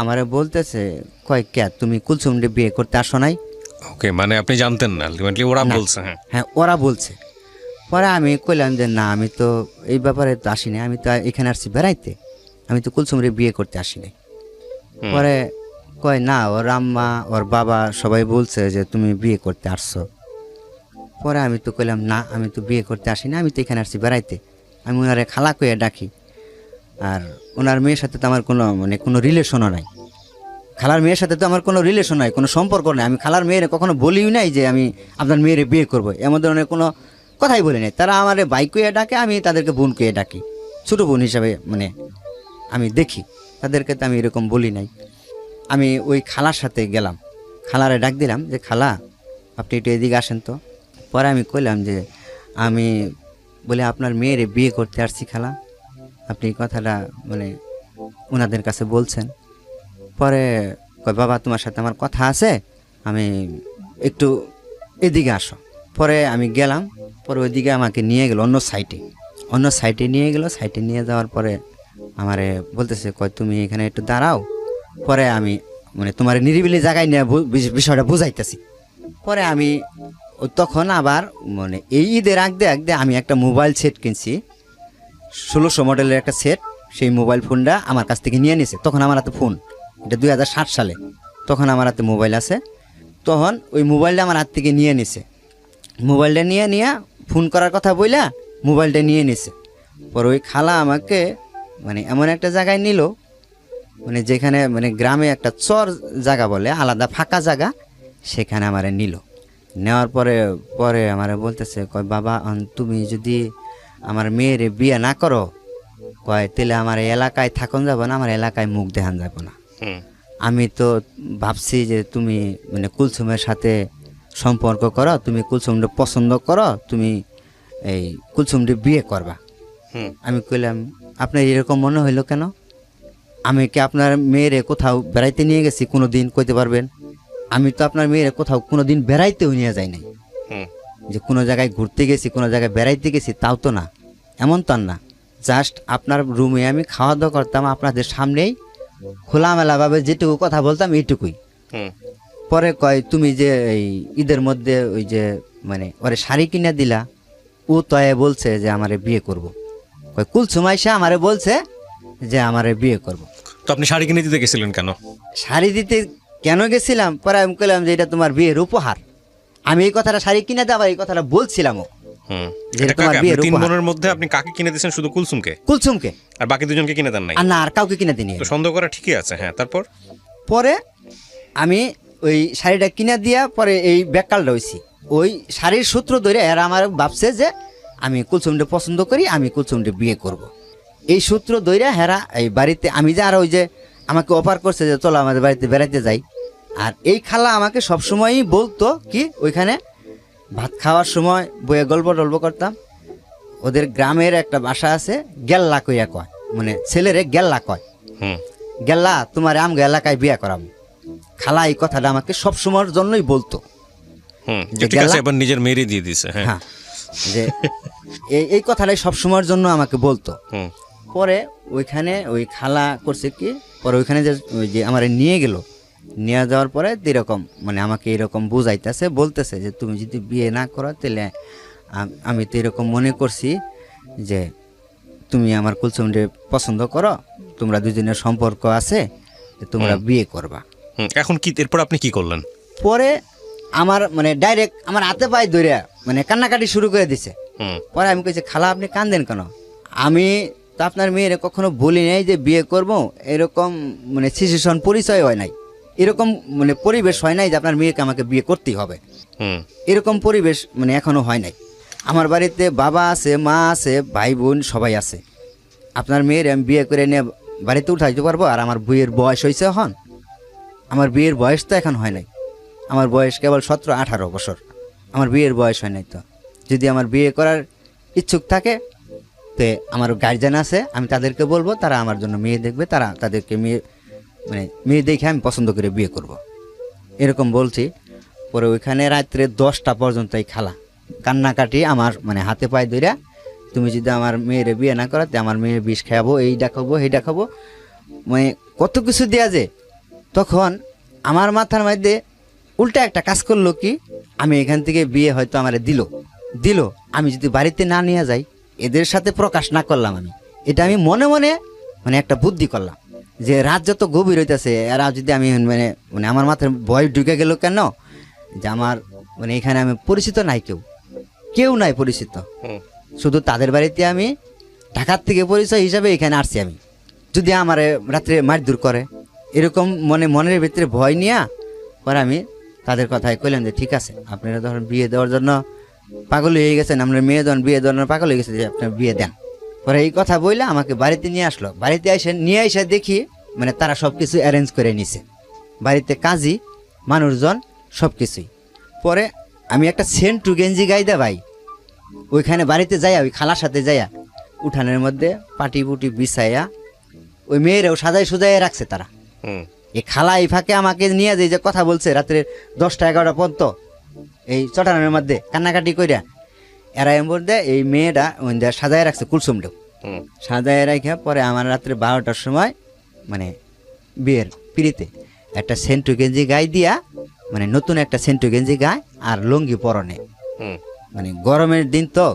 আমারে বলতেছে কয় কে, তুমি কুলসুমরে বিয়ে করতে আসো নাই? ওকে, মানে আপনি জানতেন না, আলটিমেটলি ওরা বলছে? হ্যাঁ, ওরা বলছে। পরে আমি কইলাম যে না, আমি তো এই ব্যাপারে তো আসিনি, আমি তো এখানে আসছি বেড়াইতে, আমি তো কুলসুমরে বিয়ে করতে আসিনি। পরে কয় না, ওর আম্মা ওর বাবা সবাই বলছে যে তুমি বিয়ে করতে আসছো। পরে আমি তো কইলাম না, আমি তো বিয়ে করতে আসিনি, আমি তো এখানে আসছি বেড়াইতে। আমি ওনারে খালা কইয়া ডাকি, আর ওনার মেয়ের সাথে তো আমার কোনো মানে কোনো রিলেশনও নাই। খালার মেয়ের সাথে তো আমার কোনো রিলেশন নাই, কোনো সম্পর্ক নাই। আমি খালার মেয়েরে কখনো বলিও নাই যে আমি আপনার মেয়েরে বিয়ে করবো, এমন ধরনের কোনো কথাই বলি নাই। তারা আমার ভাই কইয়া ডাকে, আমি তাদেরকে বোন কইয়া ডাকি, ছোটো বোন হিসাবে মানে আমি দেখি তাদেরকে, তো আমি এরকম বলি নাই। আমি ওই খালার সাথে গেলাম, খালারে ডাক দিলাম যে খালা আপনি একটু এদিকে আসেন তো। পরে আমি কইলাম যে আমি বলে আপনার মেয়েরে বিয়ে করতে আসছি খালা, আপনি এই কথাটা মানে ওনাদের কাছে বলছেন। পরে কয় বাবা তোমার সাথে আমার কথা আছে, আমি একটু এদিকে আসো। পরে আমি গেলাম, পরে ওইদিকে আমাকে নিয়ে গেল অন্য সাইটে নিয়ে গেল। সাইটে নিয়ে যাওয়ার পরে আমারে বলতেছে কয় তুমি এখানে একটু দাঁড়াও, পরে আমি মানে তোমার নিরিবিলি জায়গায় নিয়ে বিষয়টা বুঝাইতেছি। পরে আমি তখন আবার মানে এই ঈদের আগদে আমি একটা মোবাইল সেট কিনছি, 1600 মডেলের একটা সেট। সেই মোবাইল ফোনটা আমার কাছ থেকে নিয়ে নিছে। তখন আমার হাতে ফোন, এটা 2007 সালে, তখন আমার হাতে মোবাইল আছে। তখন ওই মোবাইলটা আমার হাত থেকে নিয়ে নিছে। মোবাইলটা নিয়ে ফোন করার কথা বইলা মোবাইলটা নিয়ে নিছে। পরে ওই খালা আমাকে মানে এমন একটা জায়গায় নিল, মানে যেখানে মানে গ্রামে একটা চর জায়গা বলে, আলাদা ফাঁকা জায়গা, সেখানে আমারে নিল। নেওয়ার পরে আমারে বলতেছে কয় বাবা তুমি যদি আমার মেয়েরে বিয়ে না করো, কয় তাহলে আমার এলাকায় থাকুন যাব না, আমার এলাকায় মুখ দেখান যাব না। আমি তো ভাবছি যে তুমি মানে কুলসুমের সাথে সম্পর্ক করো, তুমি কুলসুমরে পছন্দ করো, তুমি এই কুলসুমরে বিয়ে করবা। আমি কইলাম আপনার এরকম মনে হইলো কেন? আমি কি আপনার মেয়েরে কোথাও বেড়াইতে নিয়ে গেছি কোনো দিন কইতে পারবেন? আমি তো আপনার মেয়েরে কোথাও কোনো দিন বেড়াইতেও নিয়ে যাই নাই, যে কোনো জায়গায় ঘুরতে গেছি, কোনো জায়গায় বেড়াইতে গেছি, তাও তো না, এমন তো না। জাস্ট আপনার রুমে আমি খাওয়া দাওয়া করতাম, আপনাদের সামনেই খোলামেলাভাবে যেটুকু কথা বলতাম এইটুকুই। পরে কয় তুমি যে এই ঈদের মধ্যে ওই যে মানে ওরে শাড়ি কিনে দিলা, ও তয়ে বলছে যে আমারে বিয়ে করব। কয় কুলসুম আইসা আমারে বলছে যে আমারে বিয়ে করব। তো আপনি শাড়ি কিনে দিতে গেছিলেন কেন? শাড়ি দিতে কেন গেছিলাম? পরে আমি কইলাম যে এটা তোমার বিয়ের উপহার। আমি এই কথাটা শাড়ি কিনে দেওয়া এই কথাটা বলছিলামও, যে তোমার বিয়ের 3 উপহার। বোনের মধ্যে আপনি কাকে কিনে দিয়েছেন? শুধু কুলসুমকে? কুলসুমকে, আর বাকি দুজনকে কিনে দেন নাই? আর না, আর কাউকে কিনে দিনি। তো সন্দেহ করা ঠিকই আছে। হ্যাঁ, তারপর? পরে আমি ওই শাড়িটা কিনে দিয়া পরে এই ব্যাককালটা হয়েছি, ওই শাড়ির সূত্র ধরে এরা আমার ভাবছে যে আমি কুলসুমটা পছন্দ করি, আমি কুলসুমটা বিয়ে করব। এই সূত্র ধরে হেরা এই বাড়িতে, আমি যে আর ওই যে আমাকে অফার করছে যে চলো আমাদের বাড়িতে বেড়াইতে যাই, আর এই খালা আমাকে সবসময়ই বলতো কি ওইখানে ভাত খাওয়ার সময় বইয়ে গল্প টল্প করতাম। ওদের গ্রামের একটা ভাষা আছে, গেল্লা কইয়া কয়, মানে ছেলেরে গেল্লা কয়, গেল্লা তোমার আমগো এলাকায় বিয়ে করাবো। খালা এই কথাটা আমাকে সবসময়ের জন্যই বলতো। ঠিক আছে, এবার নিজের মেয়েরই দিয়ে দিছে। হ্যাঁ, যে এই কথাটাই সবসময়ের জন্য আমাকে বলতো। পরে ওইখানে ওই খালা করছে কি, পরে ওইখানে যে ওই যে আমার নিয়ে গেল, নিয়ে যাওয়ার পরে এরকম মানে আমাকে এরকম বুঝাইতেছে, বলতেছে যে তুমি যদি বিয়ে না করো তাহলে আমি তো এরকম মনে করছি যে তুমি আমার কুলসুমকে পছন্দ করো, তোমরা দুজনের সম্পর্ক আছে, তোমরা বিয়ে করবা। এখন কি এরপর আপনি কি করলেন? পরে আমার মানে ডাইরেক্ট আমার হাতে পায়ে ধরে মানে কান্নাকাটি শুরু করে দিছে। পরে আমি কইছি খালা আপনি কান্দেন কেন? আমি তো আপনার মেয়ের কখনো বলি নাই যে বিয়ে করব, এরকম মানে সিচুয়েশন পরিচয় হয় নাই, এরকম মানে পরিবেশ হয় নাই যে আপনার মেয়েকে আমাকে বিয়ে করতেই হবে, এরকম পরিবেশ মানে এখনো হয় নাই। আমার বাড়িতে বাবা আছে, মা আছে, ভাই বোন সবাই আছে। আপনার মেয়ের আমি বিয়ে করে নিয়ে বাড়িতে উঠাইতে পারবো? আর আমার বইয়ের বয়স হয়েছে এখন, আমার বিয়ের বয়স তো এখন হয় নাই, আমার বয়স কেবল 17-18 বছর, আমার বিয়ের বয়স হয় নাই। তো যদি আমার বিয়ে করার ইচ্ছুক থাকে তো আমার গার্জিয়ান আছে, আমি তাদেরকে বলবো, তারা আমার জন্য মেয়ে দেখবে, তারা তাদেরকে মেয়ে দেখে আমি পছন্দ করে বিয়ে করব, এরকম বলছি। পরে ওইখানে রাত্রে 10টা পর্যন্ত এই খালা কান্নাকাটি আমার মানে হাতে পায়ে ধইরা, তুমি যদি আমার মেয়ের বিয়ে না করাতে আমার মেয়ে বিষ খাওয়াবো, এইটা খাবো সেইটা খাবো, মানে কত কিছু দেয়া যে। তখন আমার মাথার মধ্যে উল্টা একটা কাজ করলো কি, আমি এখান থেকে বিয়ে হয়তো আমার দিল, আমি যদি বাড়িতে না নিয়ে যাই, এদের সাথে প্রকাশ না করলাম, এটা আমি মনে মনে মানে একটা বুদ্ধি করলাম যে রাত যত গভীর হইতেছে, এরা যদি আমি মানে মানে আমার মাথায় ভয় ঢুকে গেল কেন, যে আমার মানে এখানে আমি পরিচিত নাই, কেউ নাই পরিচিত, শুধু তাদের বাড়িতে আমি ঢাকার থেকে পরিচয় হিসাবে এখানে আসছি। আমি যদি আমার রাত্রে মারধর করে, এরকম মনের ভিতরে ভয় নিয়ে পরে আমি তাদের কথায় কইলাম যে ঠিক আছে, আপনারা ধরেন বিয়ে দেওয়ার জন্য পাগল হয়ে গেছেন, আপনার মেয়ে যখন বিয়ে দেওয়ার পাগল হয়ে গেছে, যে আপনার বিয়ে দেন। পরে এই কথা বললে আমাকে বাড়িতে নিয়ে আসলো, বাড়িতে নিয়ে এসে দেখি মানে তারা সব কিছু অ্যারেঞ্জ করে নিছে, বাড়িতে কাজী মানুষজন সব কিছুই। পরে আমি একটা সেন্টু গেঞ্জি গাইদা ভাই ওইখানে বাড়িতে যাইয়া, ওই খালার সাথে যাইয়া উঠানের মধ্যে পাটি পুটি বিছাইয়া ওই মেয়েরাও সাজাই সুজাই রাখছে তারা। এই খালা এই ফাঁকে আমাকে নিয়ে যে কথা বলছে রাত্রে 10টা-11টা পর্যন্ত এই চটানের মধ্যে কান্নাকাটি কইরা, এরা এর মধ্যে এই মেয়েটা সাজায় রাখছে কুলসুমটাও সাজায় রাখা। পরে আমার রাত্রে 12টার সময় মানে বিয়ের পিড়িতে একটা সেন্টু গেঞ্জি গায়ে দিয়া, মানে নতুন একটা সেন্টু গেঞ্জি গায়ে আর লুঙ্গি পরনে, মানে গরমের দিন তো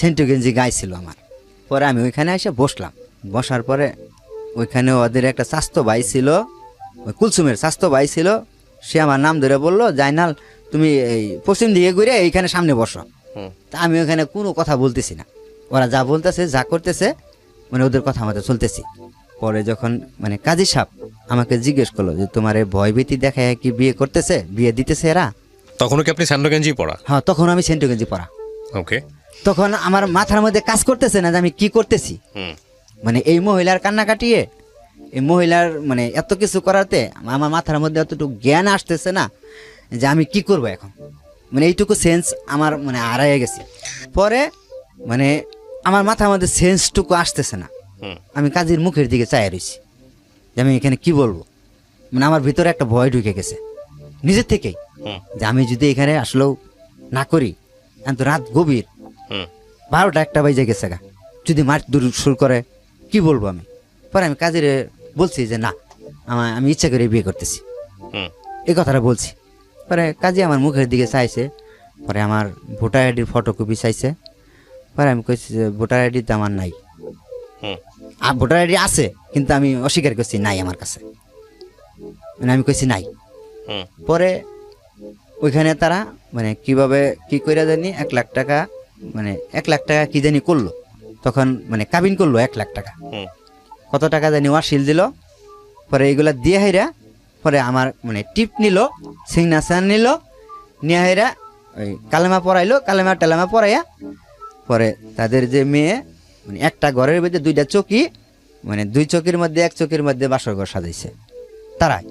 সেন্টু গেঞ্জি গায়ে ছিল আমার। পরে আমি ওইখানে এসে বসলাম, বসার পরে ওইখানে ওদের একটা স্বাস্থ্য ভাই ছিল, ওই কুলসুমের স্বাস্থ্য ভাই ছিল, সে আমার নাম ধরে বললো জাইনাল তুমি এই পশ্চিম দিকে ঘুরে এইখানে সামনে বসো। তা আমি ওখানে কোনো কথা বলতেছি না, ওরা যা বলতেছে যা করতেছে মানে ওদের কথা মতো চলতেছি। পরে যখন মানে কাজী সাহেব আমাকে জিজ্ঞেস করলো যে তোমার এই ভয়ভীতি দেখায় কি বিয়ে করতেছে, বিয়ে দিতেছে এরা? তখনও কি আপনি সেন্টু গেঞ্জি পরা? হ্যাঁ, তখন আমি সেন্টু গেঞ্জি পরা। ওকে। তখন আমার মাথার মধ্যে কাজ করতেছে না যে আমি কি করতেছি, মানে এই মহিলার কান্না কাটিয়ে এই মহিলার মানে এত কিছু করাতে আমার মাথার মধ্যে অতটুকু জ্ঞান আসতেছে না যে আমি কি করব এখন, মানে এইটুকু সেন্স আমার মানে হারাইয়া গেছে। পরে মানে আমার মাথার মধ্যে সেন্সটুকু আসতেছে না, আমি কাজীর মুখের দিকে চাই রয়েছি যে আমি এখানে কি বলবো, মানে আমার ভিতরে একটা ভয় ঢুকে গেছে নিজের থেকেই যে আমি যদি এখানে আসলেও না করি, তো রাত গভীর 12টা-1টা বাজে গেছে গা, যদি মার দূর শুরু করে কি বলবো আমি। পরে আমি কাজের বলছি যে না আমি ইচ্ছা করে বিয়ে করতেছি, এই কথাটা বলছি। পরে কাজী আমার মুখের দিকে চাইছে, পরে আমার ভোটার আইডির ফটোকপি চাইছে। পরে আমি কইছি যে ভোটার আইডি তো আমার নাই, আর ভোটার আইডি আছে কিন্তু আমি অস্বীকার করছি নাই আমার কাছে, মানে আমি কইছি নাই। পরে ওইখানে তারা মানে কিভাবে কি করে জানি 1 লাখ টাকা মানে 1,00,000 টাকা কি জানি করলো, তখন মানে কাবিন করলো 1,00,000 টাকা। কত টাকা জানি ওয়াশিল দিল, পরে এইগুলা দিয়ে হাইরা পরে আমার মানে টিপ নিল, সিগনেচার নিল, নিয়ে হাইরা ওই কালেমা পড়াইলো, কালেমা টালেমা পড়াইয়া পরে তাদের যে মেয়ে মানে একটা ঘরের ভিতরে 2টা চৌকি, মানে 2 চৌকির মধ্যে 1 চৌকির মধ্যে বাসর ঘর সাজাইছে তারাই,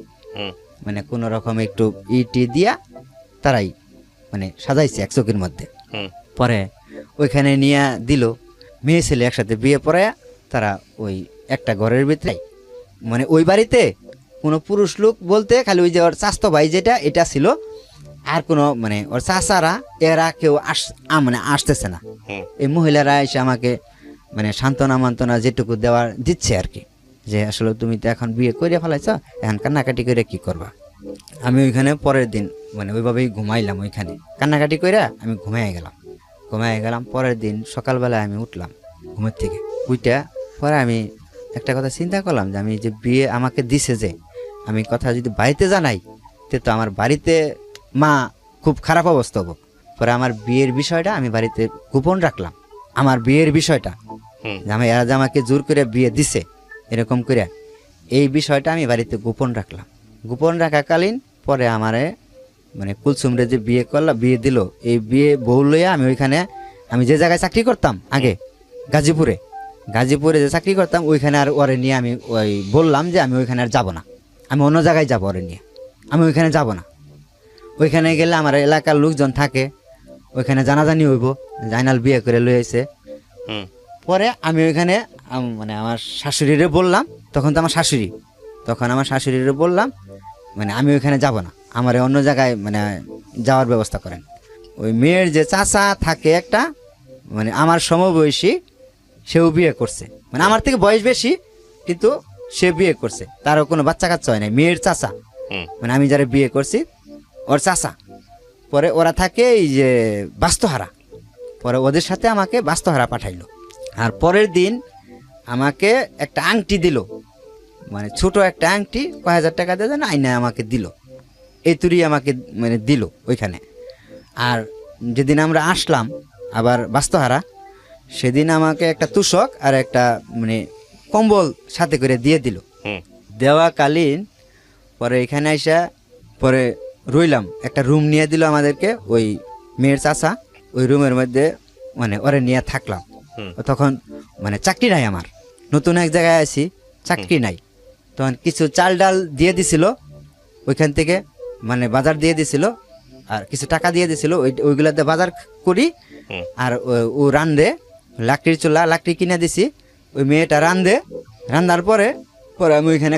মানে কোনো রকম একটু ইটি দিয়া তারাই মানে সাজাইছে 1 চৌকির মধ্যে। পরে ওইখানে নিয়ে দিল, মেয়ে ছেলে একসাথে বিয়ে পড়ায়া তারা ওই একটা ঘরের ভিতরে, মানে ওই বাড়িতে কোনো পুরুষ লোক বলতে খালি ওই যে ওর চাস্তো ভাই যেটা এটা ছিল, আর কোনো মানে ওর চাচারা এরা কেউ মানে আসতেছে না। এই মহিলারা এসে আমাকে মানে সান্ত্বনা মান্তনা যেটুকু দেওয়ার দিচ্ছে আর কি, যে আসলে তুমি তো এখন বিয়ে করে ফেলাইছ, এখন কান্নাকাটি করে কি করবা। আমি ওইখানে পরের দিন মানে ওইভাবেই ঘুমাইলাম, ওইখানে কান্নাকাটি করে আমি ঘুমাই গেলাম। পরের দিন সকালবেলায় আমি উঠলাম ঘুমের থেকে, উইটা পরে আমি একটা কথা চিন্তা করলাম যে আমি যে বিয়ে আমাকে দিছে, যে আমি কথা যদি বাড়িতে জানাই তো আমার বাড়িতে মা খুব খারাপ অবস্থা হবো। পরে আমার বিয়ের বিষয়টা আমি বাড়িতে গোপন রাখলাম, আমার বিয়ের বিষয়টা যে আমি এরা যে আমাকে জোর করে বিয়ে দিছে এরকম করে, এই বিষয়টা আমি বাড়িতে গোপন রাখলাম। গোপন রাখাকালীন পরে আমারে মানে কুলসুমরে যে বিয়ে করলাম, বিয়ে দিল, এই বিয়ে বউ লইয়া আমি ওইখানে, আমি যে জায়গায় চাকরি করতাম আগে গাজীপুরে যে চাকরি করতাম ওইখানে আর ওরে নিয়ে আমি ওই বললাম যে আমি ওইখানে আর যাবো না, আমি অন্য জায়গায় যাবো, ওরে নিয়ে আমি ওইখানে যাব না। ওইখানে গেলে আমার এলাকার লোকজন থাকে, ওইখানে জানাজানি হইব জাইনাল বিয়ে করে লই আইছে। পরে আমি ওইখানে মানে আমার শাশুড়িরে বললাম, তখন তো আমার শাশুড়ি, তখন আমার শাশুড়িরে বললাম মানে আমি ওইখানে যাব না, আমার অন্য জায়গায় মানে যাওয়ার ব্যবস্থা করেন। ওই মেয়ের যে চাচা থাকে একটা, মানে আমার সমবয়সী, সেও বিয়ে করছে, মানে আমার থেকে বয়স বেশি কিন্তু সে বিয়ে করছে, তারও কোনো বাচ্চা কাচ্চা হয় নাই, মেয়ের চাচা মানে আমি যারা বিয়ে করছি ওর চাচা। পরে ওরা থাকে এই যে বাস্তহারা, পরে ওদের সাথে আমাকে বাস্তহারা পাঠাইলো। আর পরের দিন আমাকে একটা আংটি দিল, মানে ছোট একটা আংটি, কয় হাজার টাকা দিয়ে যেন আইনা আমাকে দিল, এই তুরি আমাকে মানে দিল ওইখানে। আর যেদিন আমরা আসলাম আবার বাস্তহারা, সেদিন আমাকে একটা তুষক আর একটা মানে কম্বল সাথে করে দিয়ে দিল। দেওয়াকালীন পরে এখানে আইসা পরে রইলাম, একটা রুম নিয়ে দিল আমাদেরকে ওই মেয়ের চাচা, ওই রুমের মধ্যে মানে ওরে নিয়ে থাকলাম। তখন মানে চাকরি নাই, আমার নতুন এক জায়গায় আছি, চাকরি নাই। তখন কিছু চাল ডাল দিয়ে দিছিল ওইখান থেকে, মানে বাজার দিয়ে দিছিল, আর কিছু টাকা দিয়ে দিছিল, ওইগুলাতে বাজার করি। আর ও রান্ধে, লাকড়ির চুলা লাকড়ি কিনে দিছি, ওই মেয়েটা রান্ধার পরে আমি ওইখানে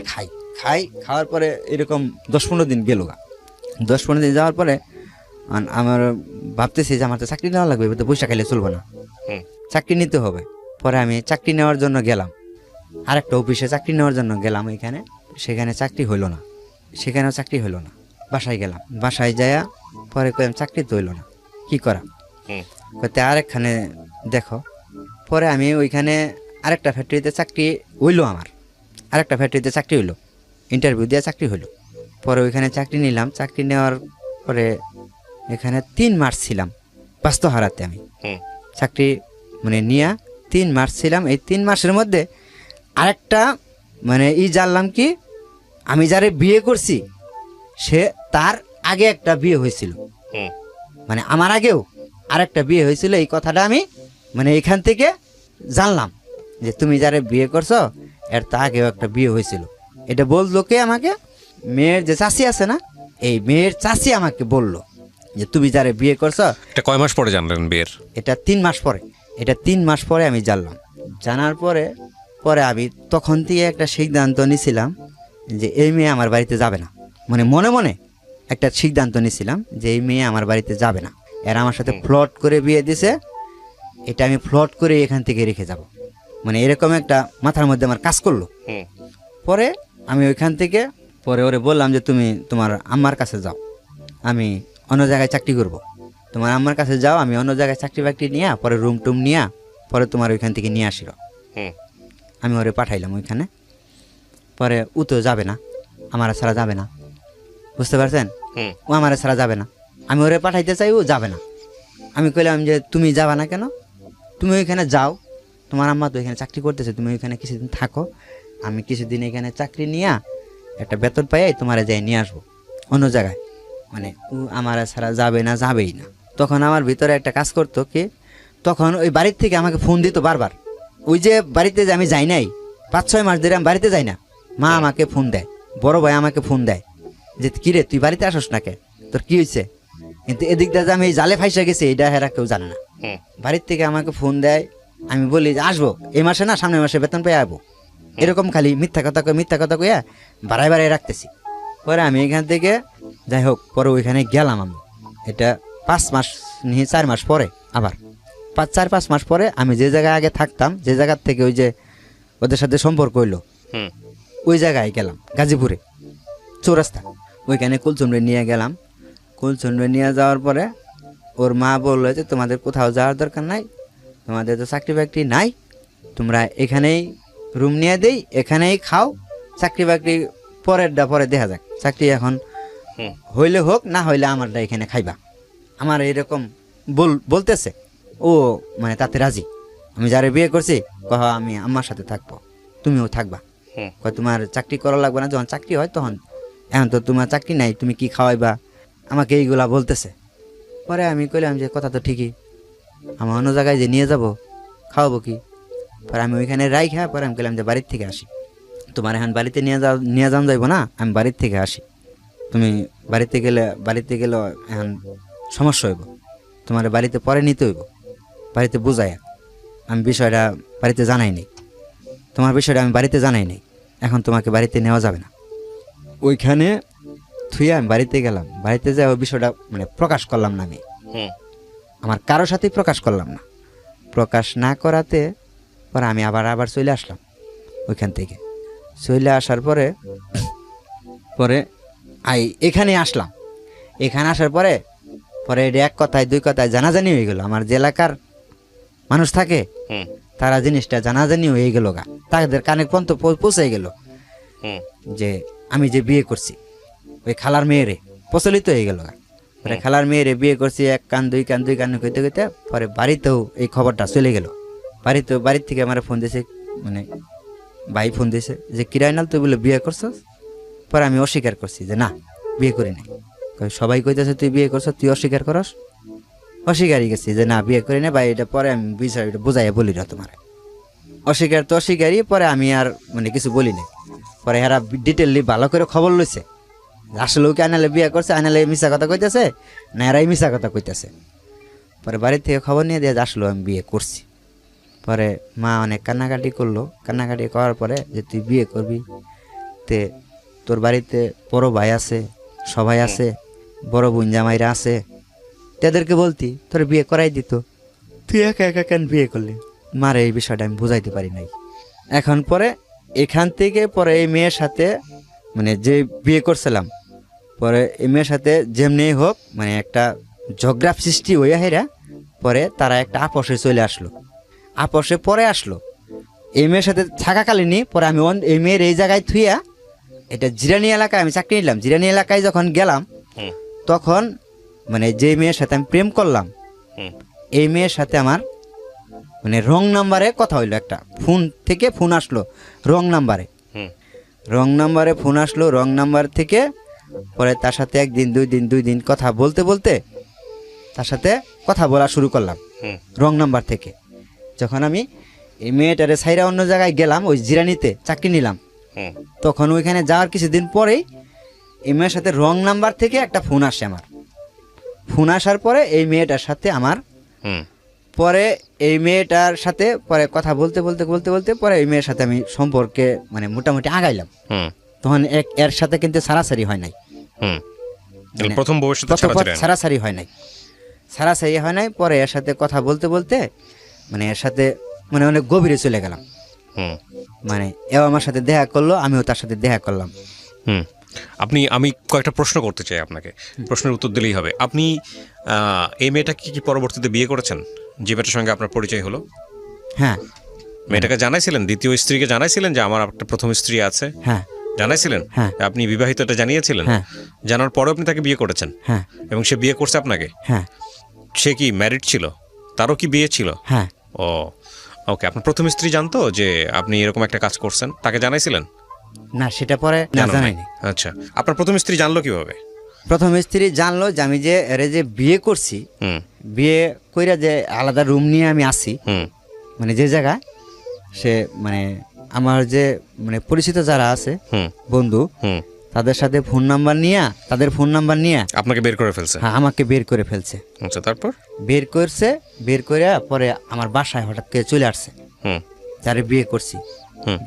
খাওয়ার পরে এরকম 10-15 দিন গেল। 10-15 দিন যাওয়ার পরে আমার ভাবতেছি যে আমার তো চাকরি নেওয়া লাগবে, তো পয়সা খাইলে চলবো না, চাকরি নিতে হবে। পরে আমি চাকরি নেওয়ার জন্য গেলাম, আরেকটা অফিসে চাকরি নেওয়ার জন্য গেলাম ওইখানে, সেখানে চাকরি হইলো না, সেখানেও চাকরি হইলো না। বাসায় গেলাম, বাসায় যাইয়া পরে কইলাম চাকরি তো হইলো না, কি করা, কইতে আরেকখানে দেখো। পরে আমি ওইখানে আরেকটা ফ্যাক্টরিতে চাকরি হইলো, আমার আরেকটা ফ্যাক্টরিতে চাকরি হইলো, ইন্টারভিউ দিয়ে চাকরি হইলো। পরে ওইখানে চাকরি নিলাম, চাকরি নেওয়ার পরে এখানে 3 মাস ছিলাম বাস্তহারাতে। আমি চাকরি মানে নিয়ে 3 মাস ছিলাম। এই 3 মাসের মধ্যে আরেকটা মানে জানলাম কি, আমি যারে বিয়ে করছি সে তার আগে একটা বিয়ে হয়েছিল, মানে আমার আগেও আরেকটা বিয়ে হয়েছিল। এই কথাটা আমি মানে এখান থেকে জানলাম যে তুমি যারে বিয়ে করছো এর তা আগেও একটা বিয়ে হয়েছিল। এটা বললো কে আমাকে, মেয়ের যে চাচি আছে না, এই মেয়ের চাচি আমাকে বলল যে তুমি যারে বিয়ে করছো। এটা কয় মাস পরে জানলেন বিয়ের? এটা 3 মাস পরে, এটা 3 মাস পরে আমি জানলাম। জানার পরে আমি তখন থেকে একটা সিদ্ধান্ত নিয়েছিলাম যে এই মেয়ে আমার বাড়িতে যাবে না, মানে মনে মনে একটা সিদ্ধান্ত নিয়েছিলাম যে এই মেয়ে আমার বাড়িতে যাবে না। এরা আমার সাথে ফ্লট করে বিয়ে দিছে, এটা আমি ফ্লট করে এখান থেকে রেখে যাব, মানে এরকম একটা মাথার মধ্যে আমার কাজ করলো। পরে আমি ওইখান থেকে পরে ওরে বললাম যে তুমি তোমার আম্মার কাছে যাও, আমি অন্য জায়গায় চাকরি করব, তোমার আম্মার কাছে যাও, আমি অন্য জায়গায় চাকরি বাকরি নিয়ে পরে রুম টুম নিয়ে পরে তোমার ওইখান থেকে নিয়ে আসিল। আমি ওরে পাঠাইলাম ওইখানে। পরে ও তো যাবে না, আমার ছাড়া যাবে না, বুঝতে পারছেন, ও আমার ছাড়া যাবে না। আমি ওরে পাঠাইতে চাই, ও যাবে না। আমি কইলাম যে তুমি যাবা না কেন, তুমি ওইখানে যাও, তোমার আম্মা তো এখানে চাকরি করতেছে, তুমি ওইখানে কিছুদিন থাকো, আমি কিছুদিন এখানে চাকরি নিয়ে একটা বেতন পাই তোমার যাই নিয়ে আসবো অন্য জায়গায়, মানে ও আমার ছাড়া যাবে না, যাবেই না। তখন আমার ভিতরে একটা কাজ করতো কি, তখন ওই বাড়ির থেকে আমাকে ফোন দিত বারবার, ওই যে বাড়িতে যে আমি যাই নাই 5-6 মাস ধরে আমি বাড়িতে যাই না, মা আমাকে ফোন দেয়, বড় ভাই আমাকে ফোন দেয় যে কিরে তুই বাড়িতে আসস না কে, তোর কি হয়েছে। কিন্তু এদিক দিয়ে যে আমি এই জালে ফাইসা গেছি এটা হেরা কেউ জানে না। বাড়ির থেকে আমাকে ফোন দেয়, আমি বলি যে আসবো এই মাসে না সামনের মাসে বেতন পেয়ে আসবো, এরকম খালি মিথ্যা কথা কইয়া বাড়ায় রাখতেছি। পরে আমি এখান থেকে যাই হোক পরে ওইখানে গেলাম আমি, এটা 5 মাস নিয়ে 4 মাস পরে, আবার 4-5 মাস পরে আমি যে জায়গায় আগে থাকতাম, যে জায়গার থেকে ওই যে ওদের সাথে সম্পর্ক হইলো ওই জায়গায় গেলাম, গাজীপুরে চৌরাস্তা, ওইখানে কুলচন্দ্রে নিয়ে গেলাম। কুলচন্দ্রে নিয়ে যাওয়ার পরে ওর মা বললো যে তোমাদের কোথাও যাওয়ার দরকার নাই, তোমাদের তো চাকরি বাকরি নাই, তোমরা এখানেই রুম নিয়ে দেই, এখানেই খাও, চাকরি বাকরি পরেরটা পরে দেখা যাক, চাকরি এখন হইলে হোক, না হইলে আমারটা এখানে খাইবা। আমার এরকম বলতেছে, ও মানে তাতে রাজি। আমি যারে বিয়ে করছি কহ আমি আমার সাথে থাকবো, তুমিও থাকবা, কয় তোমার চাকরি করা লাগবে না, যখন চাকরি হয় তখন, এখন তো তোমার চাকরি নাই, তুমি কি খাওয়াইবা, আমাকে এইগুলা বলতেছে। পরে আমি কইলাম যে কথা তো ঠিকই, আমার অন্য জায়গায় যে নিয়ে যাব খাওয়াবো কি। পরে আমি ওইখানে রাইখা পরে আমি কইলাম যে বাড়ির থেকে আসি, তোমার এখন বাড়িতে নিয়ে যাওয়া যাইব না, আমি বাড়ির থেকে আসি, তুমি বাড়িতে গেলে এখন সমস্যা হইব, তোমার বাড়িতে পরে নিতে হইব, বাড়িতে বুঝাইয়া। আমি বিষয়টা বাড়িতে জানাই নেই, তোমার বিষয়টা আমি বাড়িতে জানাই নেই, এখন তোমাকে বাড়িতে নেওয়া যাবে না। ওইখানে থুইয়া আমি বাড়িতে গেলাম, বাড়িতে যাই ওই বিষয়টা মানে প্রকাশ করলাম না, আমি আমার কারোর সাথেই প্রকাশ করলাম না। প্রকাশ না করাতে পরে আমি আবার চলে আসলাম ওইখান থেকে। চলে আসার পরে এখানে আসলাম, এখানে আসার পরে এটা 1 কথায় 2 কথায় জানাজানি হয়ে গেল। আমার যে এলাকার মানুষ থাকে তারা জিনিসটা জানাজানি হয়ে গেল গা, তাদের কানে পর্যন্ত পৌঁছে গেল যে আমি যে বিয়ে করছি ওই খালার মেয়েরে, প্রচলিত হয়ে গেল গা। পরে খালার মেয়েরে বিয়ে করছি, 1 কান 2 কান কইতে কইতে পরে বাড়িতেও এই খবরটা চলে গেল। বাড়ির থেকে আমার ফোন দিয়েছে, মানে ভাই ফোন দিয়েছে যে কিরাইনাল তুই বলে বিয়ে করছস। পরে আমি অস্বীকার করছি যে না বিয়ে করি নাই। সবাই কইতেছে তুই বিয়ে করছ, তুই অস্বীকার করস। অস্বীকারই গেছি যে না বিয়ে করি না ভাই, এটা পরে আমি বিষয়টা বুঝাইয়া বলি না তোমার। অস্বীকার তো অস্বীকারই, পরে আমি আর মানে কিছু বলি নাই। পরে এরা ডিটেললি ভালো করে খবর লইছে আসলে ওকে আনালে বিয়ে করছে, আনালে মিশা কথা কইতেছে না এরাই মিশা কথা কইতেছে। পরে বাড়ির থেকে খবর নিয়ে দিয়ে আসলো আমি বিয়ে করছি। পরে মা অনেক কান্নাকাটি করলো, কান্নাকাটি করার পরে যে তুই বিয়ে করবি, তে তোর বাড়িতে বড় ভাই আছে, সবাই আছে, বড় বোন জামাইরা আছে, তাদেরকে বলতি তোর বিয়ে করাই দিত, তুই একা একা কেন বিয়ে করলি। মারে এই বিষয়টা আমি বুঝাইতে পারি নাই। এখন পরে এখান থেকে পরে এই মেয়ের সাথে মানে যে বিয়ে করছিলাম, পরে এই মেয়ের সাথে যেমনি হোক মানে একটা ঝগড়া সৃষ্টি হইয়া হেরা পরে তারা একটা আপসে চলে আসলো। আপসে পরে আসলো এই মেয়ের সাথে থাকাকালীনই পরে আমি এই মেয়ের এই জায়গায় থুইয়া, এটা জিরানি এলাকায় আমি চাকরি নিলাম, জিরানি এলাকায় যখন গেলাম তখন মানে যে মেয়ের সাথে আমি প্রেম করলাম এই মেয়ের সাথে আমার মানে রং নাম্বারে কথা হইলো। একটা ফোন থেকে ফোন আসলো রং নাম্বারে, ফোন আসলো রং নাম্বার থেকে। পরে তার সাথে 1 দিন 2 দিন কথা বলতে বলতে তার সাথে কথা বলা শুরু করলাম রং নাম্বার থেকে। যখন আমি এই মেয়েটারে ছাইরা অন্য জায়গায় গেলাম, ওই জিরানিতে চাকরি নিলাম, তখন ওইখানে যাওয়ার কিছুদিন পরেই এই মেয়ের সাথে রং নাম্বার থেকে একটা ফোন আসে আমার। ফোন আসার পরে এই মেয়েটার সাথে আমার পরে এই মেয়েটার সাথে পরে কথা বলতে পরে এই মেয়ের সাথে আমি সম্পর্কে মানে মোটামুটি আগাইলাম। তখন এর সাথে কিন্তু সারাসারি হয় নাই, প্রথম সারাসারি হয় নাই। পরে এর সাথে কথা বলতে মানে এর সাথে মানে অনেক গভীরে চলে গেলাম। মানে এও আমার সাথে দেখা করলো, আমিও তার সাথে দেখা করলাম। আমি কয়েকটা প্রশ্ন করতে চাই আপনাকে, প্রশ্নের উত্তর দিলেই হবে। আপনি এই মেয়েটাকে কি পরবর্তীতে বিয়ে করেছেন, যে মেয়েটার সঙ্গে আপনার পরিচয় হলো? হ্যাঁ। মেয়েটাকে জানাইছিলেন, দ্বিতীয় স্ত্রীকে জানাইছিলেন যে আমার একটা প্রথম স্ত্রী আছে? হ্যাঁ জানাইছিলেন। হ্যাঁ। আপনি বিবাহিতটা জানিয়েছিলেন? হ্যাঁ। জানার পরে আপনি তাকে বিয়ে করেছেন? হ্যাঁ। এবং সে বিয়ে করছে আপনাকে? হ্যাঁ। সে কি ম্যারিড ছিল? তারও কি বিয়ে ছিল? হ্যাঁ। ও ওকে, আপনার প্রথম স্ত্রী জানতো যে আপনি এরকম একটা কাজ করছেন? তাকে জানাইছিলেন? না, সেটা পরে না, জানাইনি। আচ্ছা, আপনার প্রথম স্ত্রী জানলো কিভাবে? প্রথম স্ত্রী জানলো যে আমি যে এর যে বিয়ে করছি, বিয়ে কইরা যে আলাদা রুম নিয়ে আমি আসি, মানে যে জায়গা, সে মানে আমার যে মানে পরিচিত যারা আছে বন্ধু, তাদের সাথে ফোন নাম্বার নিয়ে, তাদের ফোন নাম্বার নিয়ে আপনাকে বের করে ফেলছে? হ্যাঁ, আমাকে বের করে ফেলছে। আচ্ছা, তারপর? বের করছে, বের করে পরে আমার বাসায় হঠাৎ করে চলে আসছে। যারে বিয়ে করছি,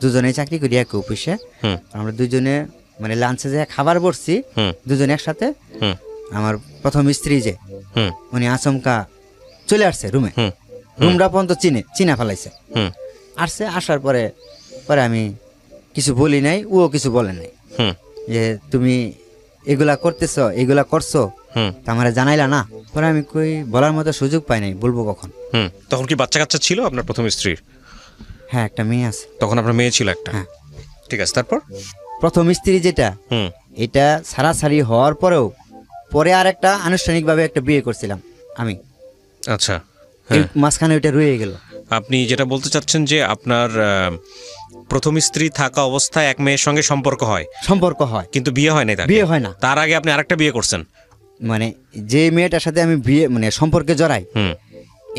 দুজনেই চাকরি করি এক অফিসে। আমরা দুজনে মানে লাঞ্চে যে খাবার বসছি দুজনে একসাথে। আমার প্রথম স্ত্রী যে উনি আচমকা চলে আসছে রুমে, রুমটা পর্যন্ত চিনা ফেলাইছে। আসছে, আসার পরে পরে আমি কিছু বলি নাই, ও কিছু বলে নাই যে তুমি এগুলা করতেছ, এগুলা করছো, তা আমার জানাইলা না। পরে আমি কই বলার মতো সুযোগ পাই নাই, বলবো কখন। তখন কি বাচ্চা কাচ্চা ছিল আপনার প্রথম স্ত্রীর? হ্যাঁ, একটা মেয়ে আছে। তখন আপনার মেয়ে ছিল একটা? হ্যাঁ। ঠিক আছে, তারপর? প্রথম স্ত্রী যেটা, এটা ছাড়াছাড়ি হওয়ার পরেও পরে আর একটা আনুষ্ঠানিকভাবে একটা বিয়ে করছিলাম আমি। আচ্ছা, মাঝখানে ওইটা রয়ে গেল। আপনি যেটা বলতে চাচ্ছেন যে আপনার প্রথম স্ত্রী থাকা অবস্থায় এক মেয়ের সঙ্গে সম্পর্ক হয়, কিন্তু বিয়ে হয় না। বিয়ে হয় না। তার আগে আপনি আরেকটা বিয়ে করছেন? মানে যে মেয়েটার সাথে আমি বিয়ে মানে সম্পর্কে জড়াই,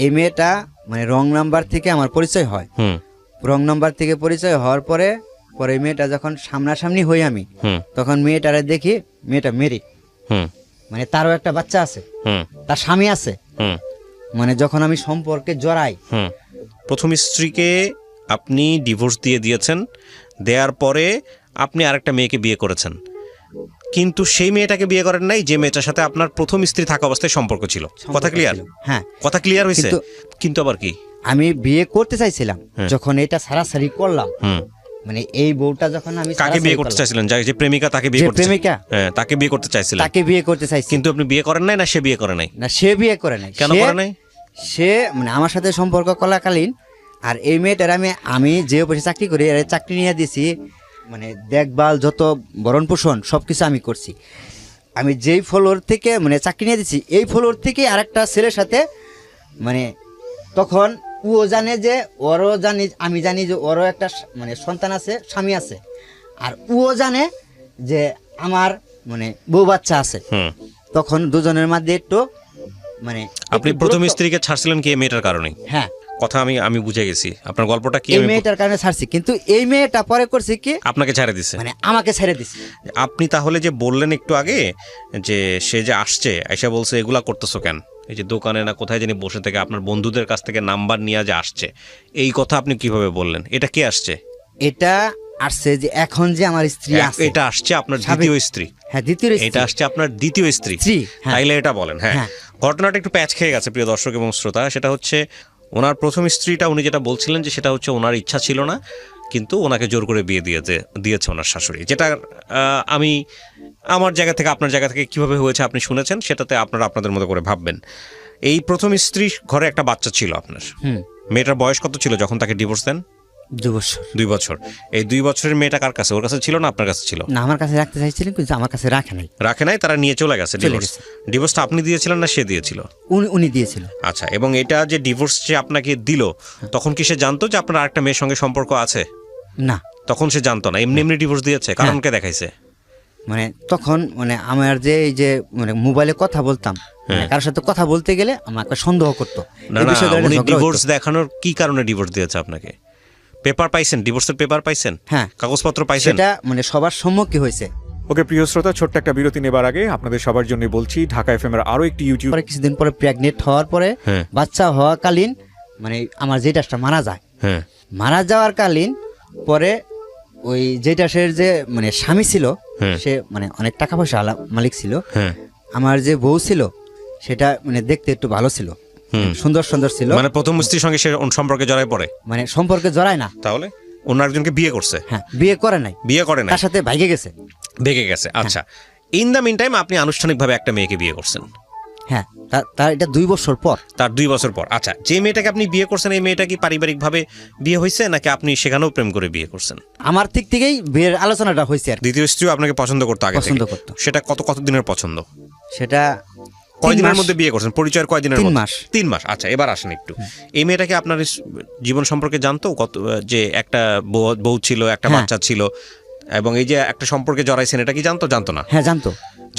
এই মেয়েটা মানে রং নাম্বার থেকে আমার পরিচয় হয়। রং নাম্বার থেকে পরিচয় হওয়ার পরে পরে মেয়েটা যখন সামনাসামনি হই আমি, তখন মেয়েটারে দেখি মেয়েটা মেরি, মানে তারও একটা বাচ্চা আছে, তার স্বামী আছে। মানে যখন আমি সম্পর্কে জড়াই, প্রথম স্ত্রীকে আপনি ডিভোর্স দিয়েছেন, দেওয়ার পরে আপনি আরেকটা মেয়েকে বিয়ে করেছেন, কিন্তু সেই মেয়েটাকে বিয়ে করেন নাই যে মেয়েটার সাথে আপনার প্রথম স্ত্রী থাকা অবস্থায় সম্পর্ক ছিল। কথা ক্লিয়ার? হ্যাঁ, কথা ক্লিয়ার হয়েছে। কিন্তু আবার কি, আমি বিয়ে করতে চাইছিলাম যখন এটা সারাসারি করলাম, মানে এই বউটা যখন আমি কাকে বিয়ে করতে চাইছিলেন? যে প্রেমিকা, তাকে বিয়ে করতে? প্রেমিকা, হ্যাঁ, তাকে বিয়ে করতে চাইছিলেন। তাকে বিয়ে করতে চাইছি। কিন্তু আপনি বিয়ে করেন নাই? না সে বিয়ে করে নাই? না, সে বিয়ে করে নাই। কেন করে নাই? সে মানে আমার সাথে সম্পর্ক করাকালীন, আর এই মেয়েটার আমি যে অফিসে চাকরি করি, এর চাকরি নিয়ে দিছি, মানে দেখভাল যত ভরণ পোষণ সবকিছু আমি করছি। আমি যেই ফ্লোর থেকে মানে চাকরি নিয়ে দিচ্ছি, এই ফ্লোর থেকে আরেকটা ছেলের সাথে, মানে তখন ও জানে যে ওরও জানি, আমি জানি যে ওরও একটা মানে সন্তান আছে, স্বামী আছে, আর ও জানে যে আমার মানে বউ বাচ্চা আছে। তখন দুজনের মধ্যে একটু মানে। আপনি প্রথম স্ত্রীকে ছাড়ছিলেন কি এই মেয়েটার কারণে? হ্যাঁ, কথা আমি বুঝে গেছি। আপনার গল্পটা কি? এই মেয়েটার কারণে ছাড়ছি, কিন্তু এই মেয়েটা পরে করছে কি, আপনাকে ছেড়ে দিছে। মানে আমাকে ছেড়ে দিছে। আপনি তাহলে যে বললেন একটু আগে যে সে যে আসছে আয়সা বলছে এগুলা করতেছো কেন, এই যে দোকানে না কোথায় জানি বসে থেকে আপনার বন্ধুদের কাছ থেকে নাম্বার নিয়ে যে আসছে, এই কথা আপনি কিভাবে বললেন? এটা কে আসছে? এটা আসছে যে এখন যে আমার স্ত্রী আছে, এটা আসছে আপনার দ্বিতীয় স্ত্রী? হ্যাঁ, দ্বিতীয় স্ত্রী। এটা আসছে আপনার দ্বিতীয় স্ত্রী? তাইলে এটা বলেন। হ্যাঁ, ঘটনাটা একটু প্যাচ খেয়ে গেছে প্রিয় দর্শক এবং শ্রোতা। সেটা হচ্ছে ওনার প্রথম স্ত্রীটা, উনি যেটা বলছিলেন যে সেটা হচ্ছে ওনার ইচ্ছা ছিল না, কিন্তু ওনাকে জোর করে বিয়ে দিয়েছে ওনার শাশুড়ি। যেটা আমি আমার জায়গা থেকে আপনার জায়গা থেকে কিভাবে হয়েছে আপনি শুনেছেন, সেটাতে আপনারা আপনাদের মতো করে ভাববেন। এই প্রথম স্ত্রী ঘরে একটা বাচ্চা ছিল আপনার। মেয়েটার বয়স কত ছিল যখন তাকে ডিভোর্স দেন? 2 বছর। 2 বছর। এই 2 বছরের মেয়েটা কার কাছে? ওর কাছে ছিল না আপনার কাছে ছিল? না, আমার কাছে রাখতে চাইছিলেন, কিন্তু আমার কাছে রাখে নাই। তারা নিয়ে চলে গেছে। ডিভোর্সটা আপনি দিয়েছিলেন না সে দিয়েছিল? উনি দিয়েছিল। আচ্ছা, এবং এটা যে ডিভোর্স যে আপনাকে দিল, তখন কি সে জানতো যে আপনার আরেকটা মেয়ের সঙ্গে সম্পর্ক আছে? না, তখন সে জানতো না, এমনি ডিভোর্স দিয়েছে। কারণকে দেখাইছে? মানে তখন মানে আমার যে এই যে মানে মোবাইলে কথা বলতাম, কারোর সাথে কথা বলতে গেলে আমাকে সন্দেহ করতো। না, উনি ডিভোর্স দেখানোর কি কারণে ডিভোর্স দিয়েছে আপনাকে? পেপার পাইছেন? ডিভোর্সের পেপার পাইছেন? হ্যাঁ, কাগজপত্র পাইছেন? সেটা মানে সবার সম্মুখে হয়েছে। ওকে প্রিয় শ্রোতা, ছোট্ট একটা বিরতি নেবার আগে আপনাদের সবার জন্য বলছি, ঢাকা এফএম এর আরো একটি ইউটিউব, পরে কিছুদিন পরে প্রেগনেন্ট হওয়ার পরে বাচ্চা হওয়াকালীন মানে আমার জেঠাসটা মারা যায়। মারা যাওয়ার কালীন পরে ওই জেঠাসের যে মানে স্বামী ছিল, সে মানে অনেক টাকা পয়সা মালিক ছিল। আমার যে বউ ছিল সেটা মানে দেখতে একটু ভালো ছিল, সুন্দর ছিল। মানে প্রথম স্ত্রীর সঙ্গে সে সম্পর্কে জড়ায় পড়ে? মানে সম্পর্কে জড়ায় না। তাহলে অন্য একজনকে বিয়ে করছে? হ্যাঁ, বিয়ে করে নাই, তার সাথে ভেগে গেছে। আচ্ছা, ইন দ্য মিন টাইম আপনি আনুষ্ঠানিকভাবে একটা মেয়েকে বিয়ে করছেন? হ্যাঁ, তার এটা 2 বছর পর। তার 2 বছর পর। আচ্ছা, যে মেয়েটাকে আপনি বিয়ে করছেন, এই মেয়েটা কি পারিবারিকভাবে বিয়ে হয়েছে নাকি আপনি সেখানেও প্রেম করে বিয়ে করছেন? আমার দিক থেকেই বিয়ের আলোচনাটা হয়েছে। দ্বিতীয় স্ত্রী আপনাকে পছন্দ করতো আগে? পছন্দ করতো। সেটা কত দিনের পছন্দ? সেটা কয়দিনের মাস। মধ্যে বিয়ে করছেন? পরিচয়ের কয়দিনের 3 মধ্যে? মাস। 3 মাস। আচ্ছা, এবার আসেন একটু। এই মেয়েটাকে আপনার জীবন সম্পর্কে জানতো কত, যে একটা বউ ছিল, একটা হ্যাঁ। বাচ্চা ছিল, এবং এই যে একটা সম্পর্কে জড়াইছেন, এটা কি জানতো? জানতো না? হ্যাঁ জানতো।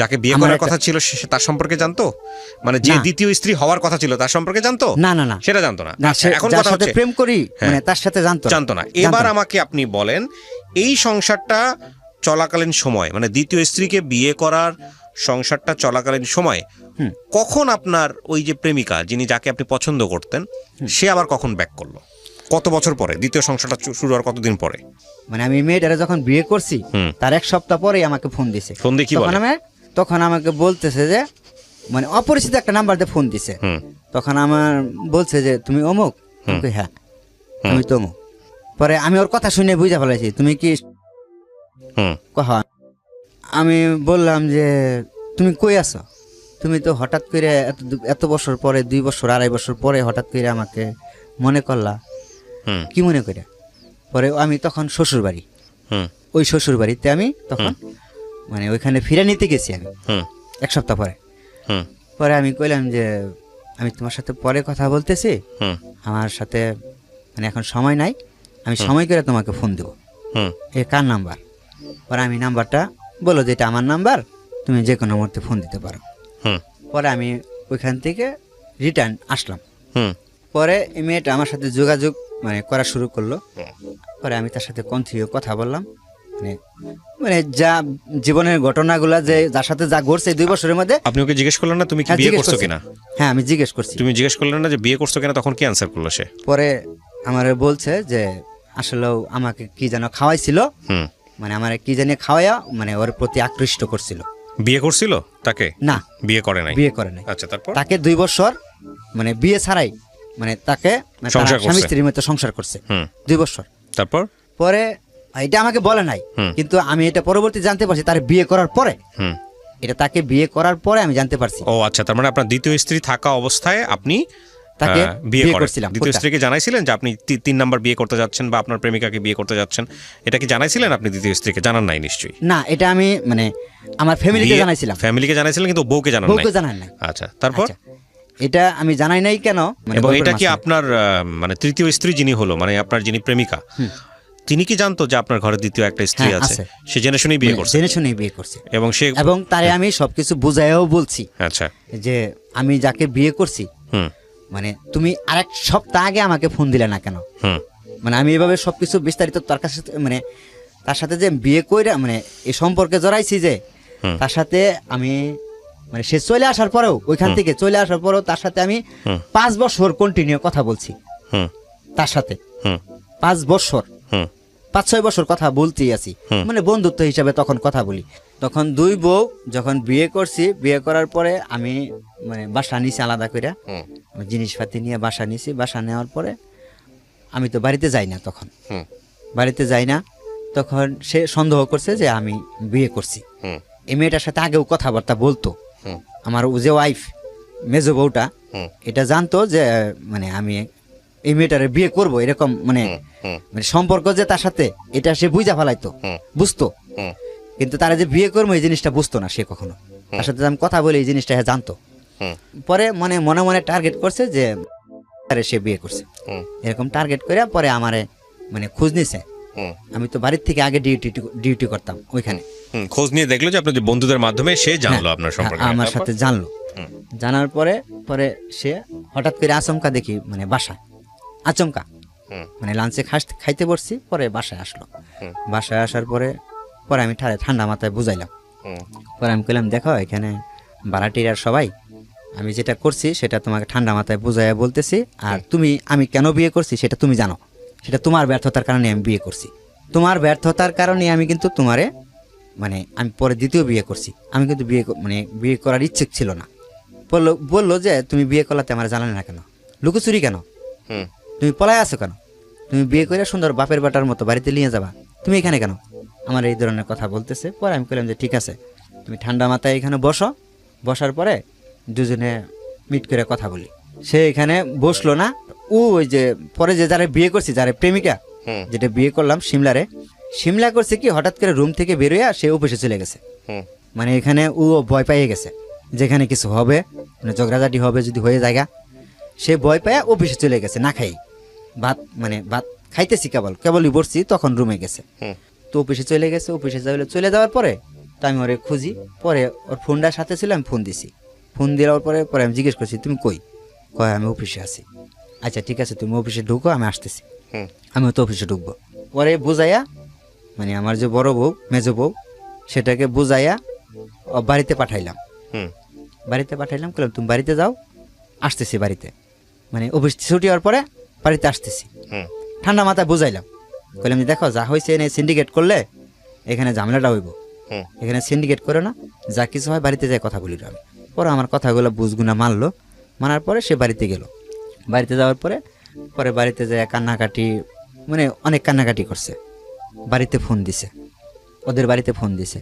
যাকে বিয়ে আমার করার একটা- কথা ছিল সে তার সম্পর্কে জানতো? মানে যে না। দ্বিতীয় স্ত্রী হওয়ার কথা ছিল তার সম্পর্কে জানতো? না না না সেটা জানতো না। না, আচ্ছা, সে এখন যার কথা সাথে হচ্ছে প্রেম করি হ্যাঁ। মানে তার সাথে জানতো জানতো না। এবার আমাকে আপনি বলেন, এই সংসারটা চলাকালীন সময়, মানে দ্বিতীয় স্ত্রীকে বিয়ে করার সংসারটা চলাকালীন সময় হুম। কখন আপনার ওই যে প্রেমিকা, যিনি যাকে আপনি পছন্দ করতেন, সে আবার কখন ব্যাক করলো? কত বছর পরে? দ্বিতীয় সংসারটা শুরু হওয়ার কতদিন পরে? মানে আমি মেয়েটারে যখন বিয়ে করছি হুম। তার 1 সপ্তাহ পরেই আমাকে ফোন দিছে। ফোন দিয়ে কি বলে? তখন আমাকে বলতেছে যে মানে অপরিচিত একটা নাম্বার দিয়ে ফোন দিছে। হুম। তখন আমার বলছে যে তুমি অমুক? আমি কই, হ্যাঁ আমি তো অমুক। পরে আমি ওর কথা শুনে বুঝে ফেলেছি তুমি কি হুম। কহ। আমি বললাম যে তুমি কই আছো? তুমি তো হঠাৎ করে এত বছর পরে, 2 বছর 2.5 বছর পরে হঠাৎ করে আমাকে মনে করলা, হুম। কি মনে করে? পরে আমি তখন শ্বশুর বাড়ি, হুম। ওই শ্বশুর বাড়িতে আমি তখন মানে ওইখানে ফিরে নিতে গেছি আমি হুম। 1 সপ্তাহ পরে। হুম। পরে আমি কইলাম যে আমি তোমার সাথে পরে কথা বলতেছি, হুম। আমার সাথে মানে এখন সময় নাই, আমি সময় করে তোমাকে ফোন দেবো। হুম। এ কার নাম্বার? পরে আমি নাম্বারটা বলো যে এটা আমার নাম্বার, তুমি যে কোনো মুহূর্তে ফোন দিতে পারো। হুম। পরে আমি ওইখান থেকে রিটার্ন আসলাম। হুম। পরে এই মেয়েটা আমার সাথে যোগাযোগ মানে করা শুরু করলো। পরে আমি তার সাথে কন্টিনিউ কথা বললাম, মানে মানে যা জীবনের ঘটনাগুলা যে যার সাথে যা ঘটছে 2 বছরের মধ্যে। আপনি ওকে জিজ্ঞেস করলেন না তুমি কি হ্যাঁ, বিয়ে জিজ্ঞেস করছো করছি। কিনা? হ্যাঁ আমি জিজ্ঞেস করছি। তুমি জিজ্ঞেস করলেন না যে বিয়ে করছো কিনা? তখন কি অ্যান্সার করলো সে? পরে আমার বলছে যে আসলেও আমাকে কি যেন খাওয়াইছিল, হুম। মানে আমার কি জানি খাওয়াইয়া মানে ওর প্রতি আকৃষ্ট করছিল। বিয়ে করছিল তাকে? না, বিয়ে করে নাই। বিয়ে করে নাই। আচ্ছা, তারপর? তাকে 2 বছর মানে বিয়ে ছাড়াই মানে তাকে মানে তারা সংসার করছে। স্বামী স্ত্রীর মতো সংসার করছে হুম। 2 বছর। তারপর? পরে এটা আমাকে বলে নাই, হুম। কিন্তু আমি এটা পরবর্তী জানতে পারছি তার বিয়ে করার পরে। হুম। এটা তাকে বিয়ে করার পরে আমি জানতে পারছি। ও আচ্ছা, তার মানে আপনার দ্বিতীয় স্ত্রী থাকা অবস্থায় আপনি তাকে বিয়ে বিয়ে করেন। করছিলাম। দ্বিতীয় কোনটা? স্ত্রীকে জানাইছিলেন যে আপনি 3 নাম্বার বিয়ে করতে যাচ্ছেন বা আপনার প্রেমিকাকে বিয়ে করতে যাচ্ছেন? এটা কি জানাইছিলেন আপনি দ্বিতীয় স্ত্রীকে? জানান নাই নিশ্চয়ই। না, এটা আমি মানে আমার ফ্যামিলিকে জানাইছিলাম। ফ্যামিলিকে জানাইছিলেন কিন্তু বউকে জানান নাই? বউকে জানাই নাই। আচ্ছা, তারপর? আচ্ছা, এটা আমি জানাই নাই কেন মানে এবং গল্পের এটা কি মাঝখানে। আপনার মানে তৃতীয় স্ত্রী যিনি হলো, মানে আপনার যিনি প্রেমিকা, তিনি কি জানতো যে আপনার ঘরে দ্বিতীয় একটা স্ত্রী হ্যাঁ, আছে? আছে। সে জেনে শুনেই বিয়ে মানে করছে? জেনে শুনেই বিয়ে করছে। এবং সে এবং তারে আমি সবকিছু বুঝাইও বলছি আচ্ছা। যে আমি যাকে বিয়ে করছি হুম। মানে তুমি আরেক সপ্তাহ আগে আমাকে ফোন দিলে না কেন? হুম। মানে আমি এভাবে সবকিছু বিস্তারিত তার কাছে মানে তার সাথে যে বিয়ে কইরা মানে এই সম্পর্কে জড়াইছি যে তার সাথে আমি মানে সে চলে আসার পরেও ওইখান থেকে চলে আসার পরেও তার সাথে আমি 5 বছর কন্টিনিউ কথা বলছি হুম। তার সাথে। হুম। 5 বছর হুম। 5-6 বছর কথা বলতেই আছি, মানে বন্ধুত্ব হিসাবে তখন কথা বলি। তখন 2 বউ যখন বিয়ে করছি, বিয়ে করার পরে আমি মানে বাসা নিছি আলাদা করে, হুম। আমি জিনিসপাতি নিয়ে বাসা নিছি। বাসা নেওয়ার পরে আমি তো বাড়িতে যাই না তখন, হুম। বাড়িতে যাই না। তখন সে সন্দেহ করছে যে আমি বিয়ে করছি। হুম। এই মেয়েটার সাথে আগেও কথাবার্তা বলতো। হুম। আমার যে ওয়াইফ মেজো বউটা হুম। এটা জানতো যে মানে আমি এই মেয়েটারে বিয়ে করব এরকম মানে মানে সম্পর্ক যে তার সাথে, এটা সে বুঝা ফেলাইতো, বুঝতো। হুম। কিন্তু তারা যে বিয়ে করবো এই জিনিসটা বুঝতো না সে কখনো। তার সাথে আমি কথা বলি এই জিনিসটা জানতো। হুম। পরে মানে মনে মনে টার্গেট করছে যে আরে সে বিয়ে করছে, হুম। এরকম টার্গেট করে পরে আমারে মানে খোঁজ নিছে। হুম। আমি তো বাড়ির থেকে আগে ডিউটি করতাম ওইখানে। হুম। খোঁজ নিয়ে দেখলো যে আপনার যে বন্ধুদের মাধ্যমে সে জানলো আপনার সম্পর্কে। হ্যাঁ, আমার তারপর? সাথে জানলো। হুম। জানার পরে পরে সে হঠাৎ করে আচমকা দেখি মানে বাসায়, আচমকা হুম। মানে লাঞ্চে খাইতে বসছি, পরে বাসায় আসলো। হুম। বাসায় আসার পরে পরে আমি ঠান্ডা মাথায় বুঝাইলাম। হুম। পরে আমি কইলাম দেখো এখানে ভাড়াটিয়ার সবাই আমি যেটা করছি সেটা তোমাকে ঠান্ডা মাথায় বুঝাইয়া বলতেছি, আর আমি কেন বিয়ে করছি সেটা তুমি জানো। সেটা তোমার ব্যর্থতার কারণে আমি বিয়ে করছি। তোমার ব্যর্থতার কারণে আমি কিন্তু তোমারে মানে আমি পরে দ্বিতীয় বিয়ে করছি। আমি কিন্তু বিয়ে করার ইচ্ছুক ছিল না। বললো যে তুমি বিয়ে করলাতে আমার জানালে না কেন, লুকোচুরি কেন, হুম। তুমি পলায় আছো কেন, তুমি বিয়ে করে সুন্দর বাপের বাটার মতো বাড়িতে নিয়ে যাবা, তুমি এখানে কেন, আমার এই ধরনের কথা বলতেছে। পরে আমি বললাম যে ঠিক আছে তুমি ঠান্ডা মাথায় এখানে বসো, বসার পরে দুজনে মিট করে কথা বলি। সে এখানে বসলো না। ওই যে পরে যে যারা বিয়ে করছি, যারা প্রেমিকা যেটা বিয়ে করলাম সিমলা করছে কি হঠাৎ করে রুম থেকে বেরোয়া সে অফিসে চলে গেছে। মানে এখানে ও ভয় পাইয়ে গেছে যেখানে কিছু হবে, মানে ঝগড়াঝাটি হবে যদি হয়ে জায়গা, সে ভয় পায় অফিসে চলে গেছে না খাই। ভাত খাইতেছি কেবলই বসছি, তখন রুমে গেছে। তো অফিসে চলে গেছে, অফিসে চলে যাওয়ার পরে তো আমি ওরে খুঁজি, পরে ওর ফোনটার সাথে ছিল, আমি ফোন দিছি। ফোন দেওয়ার পরে আমি জিজ্ঞেস করছি তুমি কই? কয় আমি অফিসে আছি। আচ্ছা ঠিক আছে, তুমি অফিসে ঢুকো, আমি আসতেছি। আমিও তো অফিসে ঢুকবো। পরে বুঝাইয়া, মানে আমার যে বড় বউ মেজো বউ, সেটাকে বুঝাইয়া বাড়িতে পাঠাইলাম। বললাম তুমি বাড়িতে যাও, আসতেছি বাড়িতে, মানে অফিস ছুটি হওয়ার পরে বাড়িতে আসতেছি। ঠান্ডা মাথায় বুঝাইলাম, বললাম যে দেখো যা হয়েছে এনে সিন্ডিকেট করলে এখানে ঝামেলাটা হইব, এখানে সিন্ডিকেট করে না, যা কিছু হয় বাড়িতে যাই কথা বলি আমি। পরে আমার কথাগুলো বুঝগুনা মানার পরে সে বাড়িতে গেল। বাড়িতে যাওয়ার পরে বাড়িতে যায় কান্নাকাটি, মানে অনেক কান্নাকাটি করছে। বাড়িতে ফোন দিছে, ওদের বাড়িতে ফোন দিছে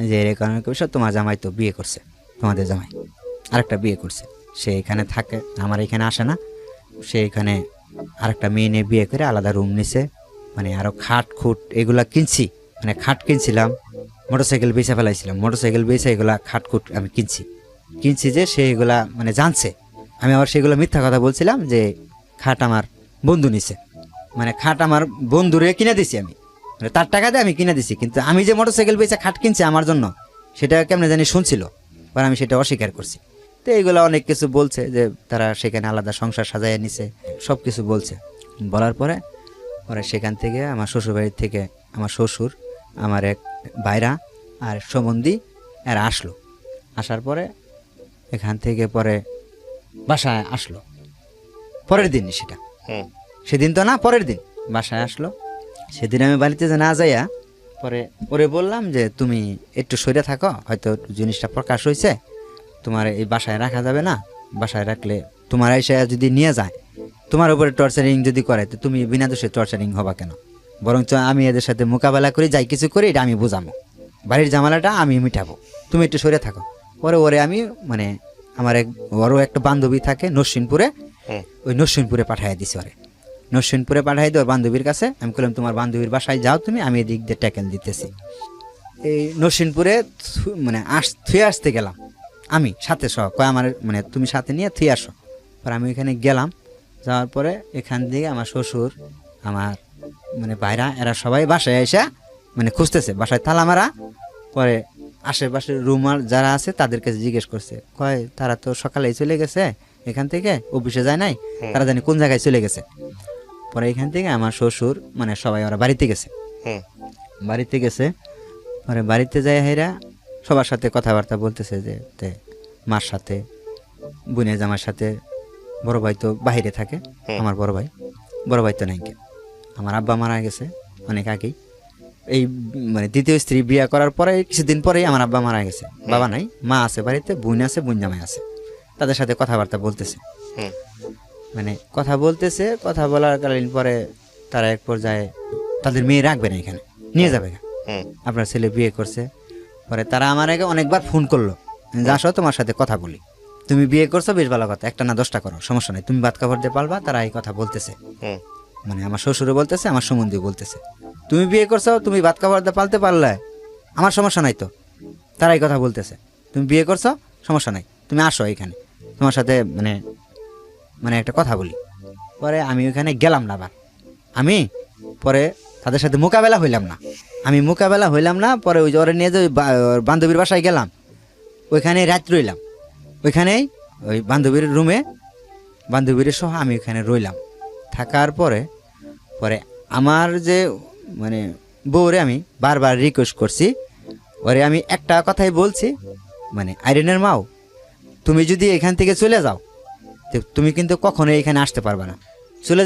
যে এর কারণে বিষয় তোমার জামাই তো বিয়ে করছে, তোমাদের জামাই আরেকটা বিয়ে করছে, সে এখানে থাকে, আমার এখানে আসে না, সে এখানে আরেকটা মেয়ে নিয়ে বিয়ে করে আলাদা রুম নিছে। মানে আরও খাট খুট এগুলা কিনছি, মানে খাট কিনছিলাম, মোটরসাইকেল বেচে ফেলাইছিলাম, মোটরসাইকেল বেচে এগুলা খাট খুট আমি কিনছি যে সে এগুলা মানে জানছে। আমি আবার সেগুলো মিথ্যা কথা বলছিলাম যে খাট আমার বন্ধু নিছে, মানে খাট আমার বন্ধুরে কিনে দিছি আমি, মানে তার টাকা দিয়ে আমি কিনে দিছি, কিন্তু আমি যে মোটরসাইকেল বেচে খাট কিনছি আমার জন্য, সেটা কেমনে জানি শুনছিল, পরে আমি সেটা অস্বীকার করছি। তো এইগুলো অনেক কিছু বলছে যে তারা সেখানে আলাদা সংসার সাজাইয়া নিছে, সব কিছু বলছে। বলার পরে সেখান থেকে আমার শ্বশুরবাড়ির থেকে আমার শ্বশুর, আমার এক ভাইরা আর সম্বন্ধী এরা আসলো। আসার পরে এখান থেকে পরে বাসায় আসলো পরের দিন, সেদিন তো না, পরের দিন বাসায় আসলো। সেদিন আমি বাড়িতে যে না যাইয়া পরে ওরে বললাম যে তুমি একটু সরে থাকো, হয়তো জিনিসটা প্রকাশ হয়েছে, তোমার এই বাসায় রাখা যাবে না, বাসায় রাখলে তোমার এসে যদি নিয়ে যায়, তোমার উপরে টর্চারিং যদি করে, তো তুমি বিনা দোষে টর্চারিং হবা কেন? বরঞ্চ আমি এদের সাথে মোকাবেলা করি, যাই কিছু করি, এটা আমি বোঝাবো, বাড়ির জামালাটা আমি মিটাবো, তুমি একটু সরে থাকো। পরে ওরে আমি মানে আমার ওরও একটা বান্ধবী থাকে নরসিংপুরে, ওই নরসিংপুরে পাঠাইয়া দিছি। নরসিংপুরে পাঠাই দিই ওর বান্ধবীর কাছে। আমি বললাম তোমার বান্ধবীর বাসায় যাও তুমি, আমি এদিক দিয়ে ট্যাকেল দিতেছি। এই নরসিংপুরে মানে থুয়ে আসতে গেলাম আমি সাথে সহ, কয় আমার মানে তুমি সাথে নিয়ে থুয়ে আসো। পরে আমি ওইখানে গেলাম, যাওয়ার পরে এখান থেকে আমার শ্বশুর, আমার মানে ভাইরা, এরা সবাই বাসায় এসে মানে খুঁজতেছে, বাসায় তালা মারা। পরে আশেপাশের রুমার যারা আছে তাদের কাছে জিজ্ঞেস করছে, কয় তারা তো সকালেই চলে গেছে এখান থেকে, অফিসে যায় নাই, তারা জানি কোন জায়গায় চলে গেছে। পরে এখান থেকে আমার শ্বশুর মানে সবাই ওরা বাড়িতে গেছে। পরে বাড়িতে যায় হেরা সবার সাথে কথাবার্তা বলতেছে যে মার সাথে, বোনের জামার সাথে। বড় ভাই তো বাইরে থাকে, আমার বড় ভাই তো নাই, আমার আব্বা মারা গেছে অনেক আগেই। এই মানে দ্বিতীয় স্ত্রী বিয়ে করার পরে কিছুদিন পরেই আমার আব্বা মারা গেছে, বাবা নাই, মা আছে বাড়িতে, বোন আছে, বোন জামাই আছে। তাদের সাথে কথাবার্তা বলতেছে, মানে কথা বলার কালীন পরে তারা এক পর্যায়ে তাদের মেয়ে রাখবে না, এখানে নিয়ে যাবে, আপনার ছেলে বিয়ে করছে। পরে তারা আমার আগে অনেকবার ফোন করলো, আসো তোমার সাথে কথা বলি, তুমি বিয়ে করছো বেশ ভালো কথা, একটা না 10টা করো, সমস্যা নেই, তুমি ভাত কাপড় দিয়ে পালবা। তারা এই কথা বলতেছে, মানে আমার শ্বশুরও বলতেছে, আমার সম্বন্ধীও বলতেছে, তুমি বিয়ে করছো, তুমি ভাত কাপড় দিয়ে পালতে পারলে আমার সমস্যা নাই তো। তারা এই কথা বলতেছে, তুমি বিয়ে করছো, সমস্যা নাই, তুমি আসো এখানে, তোমার সাথে মানে একটা কথা বলি। পরে আমি ওইখানে গেলাম না, আবার আমি পরে তাদের সাথে মোকাবেলা হইলাম না। পরে ওই ওরে নিয়ে যে বান্ধবীর বাসায় গেলাম, ওইখানে রাত রইলাম, ওইখানেই ওই বান্ধবীর রুমে, বান্ধবীর সহ আমি ওইখানে রইলাম। থাকার পরে আমার যে মানে বউরে আমি বারবার রিকোয়েস্ট করছি, ওরে আমি একটা কথাই বলছি, মানে আইরিনের মাও, তুমি যদি এখান থেকে চলে যাও, তুমি কিন্তু কখনো এখানে আসতে পারবে না। চলে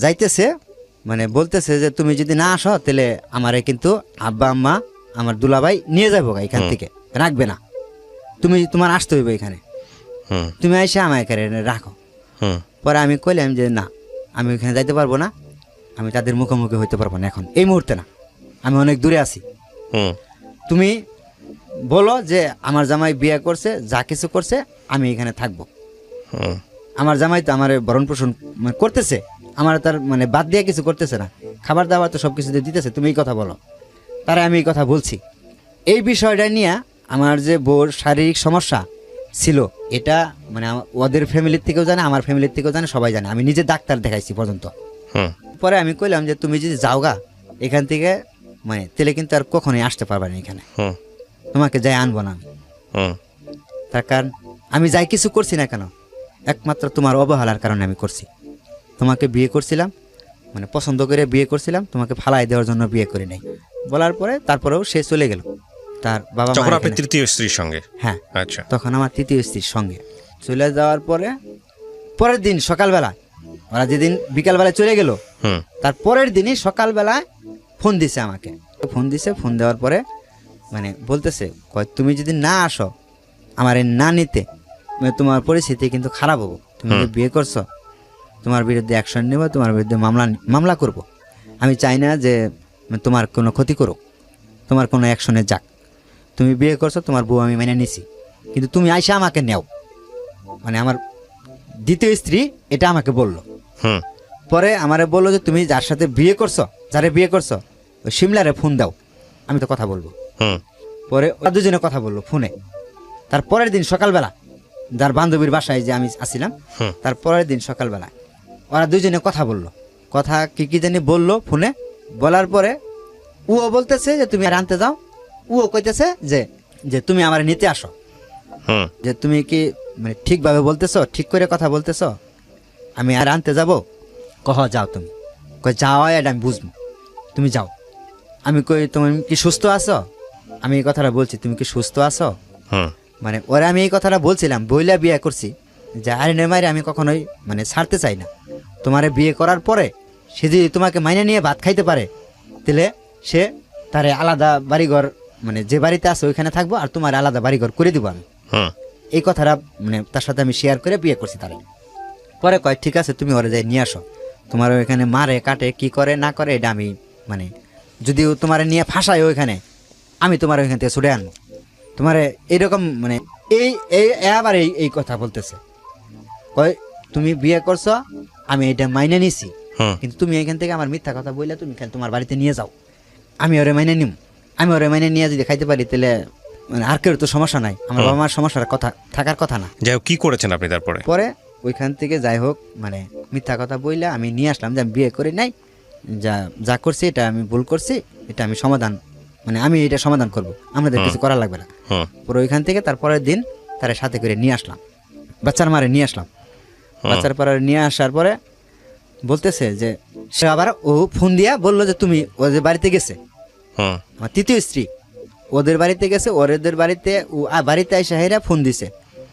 যাইতেছে মানে বলতেছে যে তুমি যদি না আসো তাহলে আমারে কিন্তু আব্বা আম্মা আমার দুলাভাই নিয়ে যাবো এখান থেকে, রাখবে না, তোমার আসতে হইবে এখানে, তুমি এসে আমার এখানে রাখো। পরে আমি কইলাম যে না, আমি ওইখানে যাইতে পারবো না, আমি তাদের মুখোমুখি হইতে পারবো না এখন, এই মুহূর্তে না, আমি অনেক দূরে আছি। তুমি বলো যে আমার জামাই বিয়ে করছে, যা কিছু করছে, আমি এখানে থাকবো। আমার জামাই তো আমার ভরণ পোষণ করতেছে, আমার তার মানে বাদ দিয়ে কিছু করতেছে না, খাবার দাবার তো সব কিছু দিতেছে, তুমি এই কথা বলো। তারা আমি এই কথা বলছি। এই বিষয়টা নিয়ে আমার যে বউর শারীরিক সমস্যা, ছিল, এটা মানে ওদের ফ্যামিলির থেকেও জানে, আমার ফ্যামিলির থেকেও জানে, সবাই জানে। আমি নিজে ডাক্তার দেখাইছি পর্যন্ত। পরে আমি কইলাম যে তুমি যদি যাওগা এখান থেকে, মানে তেলে কিন্তু আর কখনোই আসতে পারবে না এখানে, তোমাকে যাই আনবো না আমি। তার কারণ আমি যাই কিছু করছি না কেন, একমাত্র তোমার অবহেলার কারণে আমি করছি। তোমাকে বিয়ে করছিলাম, মানে পছন্দ করে বিয়ে করছিলাম, তোমাকে ফালাই দেওয়ার জন্য বিয়ে করি নাই বলার পরে তারপরেও সে চলে গেল তার বাবা মা। যখন আপনি তৃতীয় স্ত্রীর সঙ্গে? হ্যাঁ, আচ্ছা। তখন আমার তৃতীয় স্ত্রীর সঙ্গে চলে যাওয়ার পরে পরের দিন সকালবেলা, ওরা যেদিন বিকালবেলায় চলে গেল, তার পরের দিনই সকালবেলায় ফোন দিছে আমাকে। ফোন দিছে, ফোন দেওয়ার পরে মানে বলতেছে, কয় তুমি যদি না আসো আমার এই না নিতে, মানে তোমার পরিস্থিতি কিন্তু খারাপ হবো। তুমি যে বিয়ে করছো, তোমার বিরুদ্ধে অ্যাকশন নেব, তোমার বিরুদ্ধে মামলা করব। আমি চাই না যে তোমার কোনো ক্ষতি করো, তোমার কোনো অ্যাকশনে যাক। তুমি বিয়ে করছো, তোমার বউ আমি মেনে নিছি, কিন্তু তুমি আইসা আমাকে নেও। মানে আমার দ্বিতীয় স্ত্রী এটা আমাকে বলল। পরে আমারে বললো যে তুমি যার সাথে বিয়ে করছো, যারে বিয়ে করছো, ওই সিমলারে ফোন দাও, আমি তো কথা বলবো। পরে ওরা দুজনে কথা বললো ফোনে। তার পরের দিন সকালবেলা, যার বান্ধবীর বাসায় যে আমি আসছিলাম, তার পরের দিন সকালবেলা ওরা দুজনে কথা বললো। কথা কি জানি বললো ফোনে। বলার পরে ও বলতেছে যে তুমি আর আনতে যাও, ও কইতেছে যে যে তুমি আমার নিতে আসো। যে তুমি কি মানে ঠিকভাবে বলতেছো, ঠিক করে কথা বলতেছো, আমি আর আনতে যাব? কহ যাও তুমি। কই যাও, এটা আমি বুঝবো, তুমি যাও। আমি কই তুমি কি সুস্থ আছো? আমি এই কথাটা বলছি, তুমি কি সুস্থ আছো? মানে ওরা আমি এই কথাটা বলছিলাম, বইলা বিয়ে করছি যে আইনের মাইরে আমি কখনোই মানে ছাড়তে চাই না। তোমারে বিয়ে করার পরে সে যদি তোমাকে মাইনে নিয়ে ভাত খাইতে পারে, তাহলে সে তারে আলাদা বাড়িঘর, মানে যে বাড়িতে আছে ওইখানে থাকবো, আর তোমার আলাদা বাড়িঘর করে দিব আমি। এই কথাটা মানে তার সাথে আমি শেয়ার করে বিয়ে করছি তারে। পরে কয় ঠিক আছে, তুমি ওরে যাই নিয়ে আসো। তোমার ওইখানে মারে কাটে কি করে না করে এটা আমি মানে যদি তোমার নিয়ে ফাঁসায় ওইখানে, আমি তোমার ওইখান থেকে ছুটে আনবো। তোমার এইরকম মানে এই এই আবার এই কথা বলতেছে। কয় তুমি বিয়ে করছো, আমি এটা মাইনে নিছি, কিন্তু তুমি এখান থেকে আমার মিথ্যা কথা বললে তুমি খালি তোমার বাড়িতে নিয়ে যাও, আমি ওরে মাইনে নিম। আমি ওরে মাইনে নিয়ে যদি খাইতে পারি তাহলে মানে আর কেউ তো সমস্যা নাই, আমার বাবা মার সমস্যার কথা থাকার কথা না। যাই হোক, কি করেছেন আপনি তারপরে? পরে ওইখান থেকে যাই হোক মানে মিথ্যা কথা বললে আমি নিয়ে আসলাম যে আমি বিয়ে করি নাই, যা যা করছি এটা আমি ভুল করছি, এটা আমি সমাধান মানে আমি এটা সমাধান করব, আমাদের কিছু করা লাগবে না। পরে ওইখান থেকে তারপরের দিন তার সাথে করে নিয়ে আসলাম, বাচ্চার মারে নিয়ে আসলাম। বাচ্চার পরে নিয়ে আসার পরে বলতেছে যে সে আবার ও ফোন দিয়া বললো যে তুমি ওদের বাড়িতে গেছে, আমার তৃতীয় স্ত্রী ওদের বাড়িতে গেছে, ওদের বাড়িতে ও বাড়িতে এসে হেরা ফোন দিছে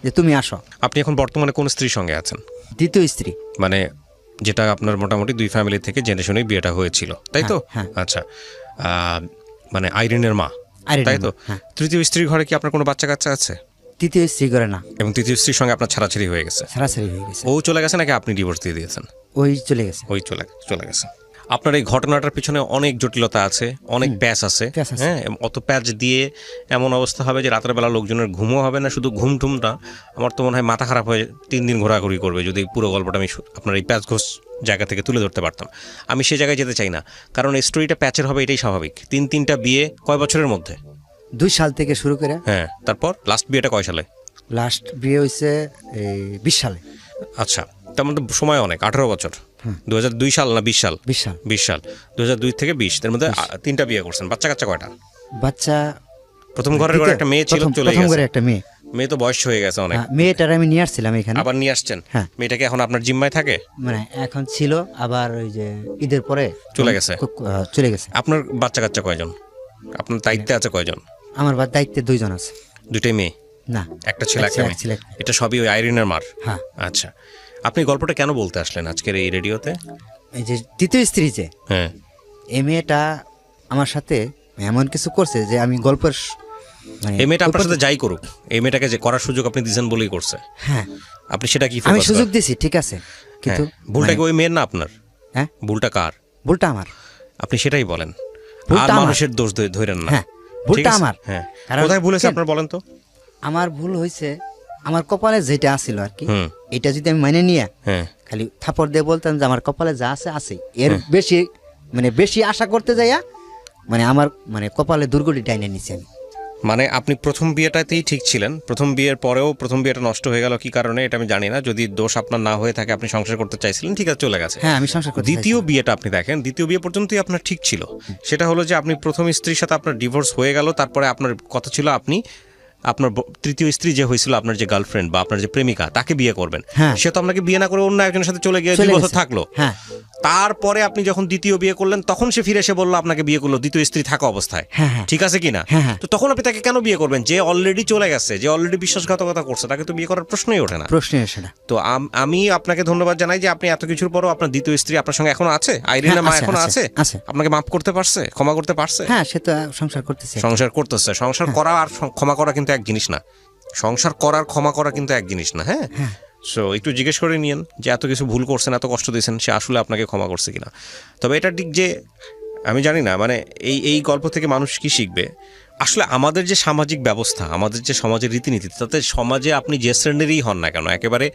যে তুমি আসো। আপনি এখন বর্তমানে কোন স্ত্রীর সঙ্গে আছেন? দ্বিতীয় স্ত্রী, মানে যেটা আপনার মোটামুটি দুই ফ্যামিলি থেকে জেনে শুনেই বিয়েটা হয়েছিল, তাই তো? হ্যাঁ। আচ্ছা, মানে আইরিনের মা, তাই তো? তৃতীয় স্ত্রীর ঘরে কি আপনার কোনো বাচ্চা কাচ্চা আছে? তৃতীয় স্ত্রী করে না। এবং তৃতীয় স্ত্রীর সঙ্গে আপনার ছাড়াছাড়ি হয়ে গেছে? ছাড়াছাড়ি হয়ে গেছে। ও চলে গেছে নাকি আপনি ডিভোর্স দিয়ে দিয়েছেন? ওই চলে গেছে। ওই চলে গেছে। আপনার এই ঘটনাটার পিছনে অনেক জটিলতা আছে, অনেক প্যাচ আছে। হ্যাঁ, অত প্যাচ দিয়ে এমন অবস্থা হবে যে রাতের বেলা লোকজনের ঘুমও হবে না। শুধু ঘুমটুমটা আমার তো মনে হয় মাথা খারাপ হয়ে 3 দিন ঘোরাঘুরি করবে যদি পুরো গল্পটা আমি আপনার এই প্যাচ ঘোষ জায়গা থেকে তুলে ধরতে পারতাম। আমি সে জায়গায় যেতে চাই না, কারণ এই স্টোরিটা প্যাচের হবে, এটাই স্বাভাবিক। 3টা বিয়ে কয় বছরের মধ্যে? 2 সাল থেকে শুরু করে। হ্যাঁ, তারপর লাস্ট বিয়েটা কয় সালে? লাস্ট বিয়ে হয়েছে এই 20 সালে। আচ্ছা, তার মধ্যে সময় অনেক, 18 বছর। 2002 সাল না 20 সাল? 20 সাল। 2002 থেকে 20, তার মধ্যে 3টা বিয়ে করছেন। বাচ্চা কাচ্চা কয়টা? বাচ্চা প্রথম ঘরের ঘরে একটা মেয়ে ছিল, চলে গেছে। প্রথম ঘরে একটা মেয়ে। মেয়ে তো বয়স হয়ে গেছে অনেক। মেয়েটার আমি নিয়ে আসছিলাম এখানে। আবার নিয়ে আসছেন? হ্যাঁ। মেয়েটাকে এখন আপনার জিম্মায় থাকে? মানে এখন ছিল, আবার ওই যে ঈদের পরে চলে গেছে। চলে গেছে। আপনার বাচ্চা কাচ্চা কয়জন? আপনার দায়িত্বে আছে কয়জন? আমার দায়িত্বে 2 জন আছে। 2টাই মেয়ে? না, একটা ছেলে একটা মেয়ে। এটা সবই ওই আইরিনের মার? হ্যাঁ। আচ্ছা, আপনি গল্পটা কেন বলতে আসলেন আজকের এই রেডিওতে? এই যে তৃতীয় স্ত্রী যে, হ্যাঁ, এই মেয়েটা আমার সাথে এমন কিছু করছে যে আমি গল্পের মানে এই মেয়েটা আপনার সাথে যাই করুক, এই মেয়েটাকে যে করার সুযোগ আপনি দিয়েছেন বলেই করছে। হ্যাঁ, আপনি সেটা কি আমি সুযোগ দিছি, ঠিক আছে, কিন্তু ভুলটা কি ওই মেয়ের না আপনার? হ্যাঁ, ভুলটা কার? ভুলটা আমার। আপনি সেটাই বলেন, আর মানুষের দোষ ধরেন না। হ্যাঁ, ভুলটা আমার। হ্যাঁ, কোথায় ভুল হয়েছে আপনার বলেন তো? আমার ভুল হয়েছে আমার কপালে যেটা আসিল আর কি, এটা যদি আমি মানে নিয়ে খালি থাপড় দিয়ে বলতাম যে আমার কপালে যা আছে আছে, এর বেশি মানে বেশি আশা করতে যাইয়া মানে আমার মানে কপালে দুর্গটি টাইনে নিছি আমি। মানে আপনি প্রথম বিয়েটাতেই ঠিক ছিলেন, প্রথম বিয়ের পরেও প্রথম বিয়েটা নষ্ট হয়ে গেল কি কারণে এটা আমি জানি না, যদি দোষ আপনার না হয়ে থাকে আপনি সংসার করতে চাইছিলেন, ঠিক আছে চলে গেছে। হ্যাঁ আমি সংসার করতে দ্বিতীয় বিয়েটা আপনি দেখেন, দ্বিতীয় বিয়ে পর্যন্তই আপনার ঠিক ছিল। সেটা হলো যে আপনি প্রথম স্ত্রীর সাথে আপনার ডিভোর্স হয়ে গেল, তারপরে আপনার কথা ছিল আপনি আপনার তৃতীয় স্ত্রী যে হয়েছিল, আপনার যে গার্লফ্রেন্ড বা আপনার যে প্রেমিকা, তাকে বিয়ে করবেন। হ্যাঁ। সে তো আপনাকে বিয়ে না করে অন্য একজনের সাথে চলে গিয়ে 2 বছর থাকলো। হ্যাঁ। তারপরে আপনি যখন দ্বিতীয় বিয়ে করলেন তখন সে ফিরে এসে বললো আপনাকে বিয়ে করলো দ্বিতীয় স্ত্রী থাকা অবস্থায়। হ্যাঁ, হ্যাঁ। ঠিক আছে কিনা? হ্যাঁ, হ্যাঁ। তো তখন আপনি তাকে কেন বিয়ে করবেন? যে অলরেডি চলে গেছে, যে অলরেডি বিশ্বাসঘাতকতা করছে, তাকে তো বিয়ে করার প্রশ্নই ওঠে না। প্রশ্নই আসে না। তো আমি আপনাকে ধন্যবাদ জানাই যে আপনি এত কিছুর পরও আপনার দ্বিতীয় স্ত্রী আপনার সঙ্গে এখনো আছে, আইরিনের মা এখনো আছে, আপনাকে মাফ করতে পারছে, ক্ষমা করতে পারছে। হ্যাঁ সে তো সংসার করতেছে। সংসার করতেছে। সংসার করা আর ক্ষমা করা কিন্তু এক জিনিস না। সংসার করার ক্ষমা করা কিন্তু এক জিনিস না। হ্যাঁ। সো একটু জিজ্ঞেস করে নিয়েন যে এত কিছু ভুল করছেন, এত কষ্ট দিয়েছেন, সে আসলে আপনাকে ক্ষমা করছে কিনা। তবে এটা ঠিক যে আমি জানি না মানে এই গল্প থেকে মানুষ কি শিখবে। আসলে আমাদের যে সামাজিক ব্যবস্থা, আমাদের যে সমাজের রীতিনীতি, তাতে সমাজে আপনি যে শ্রেণীরই হন না কেন, একেবারে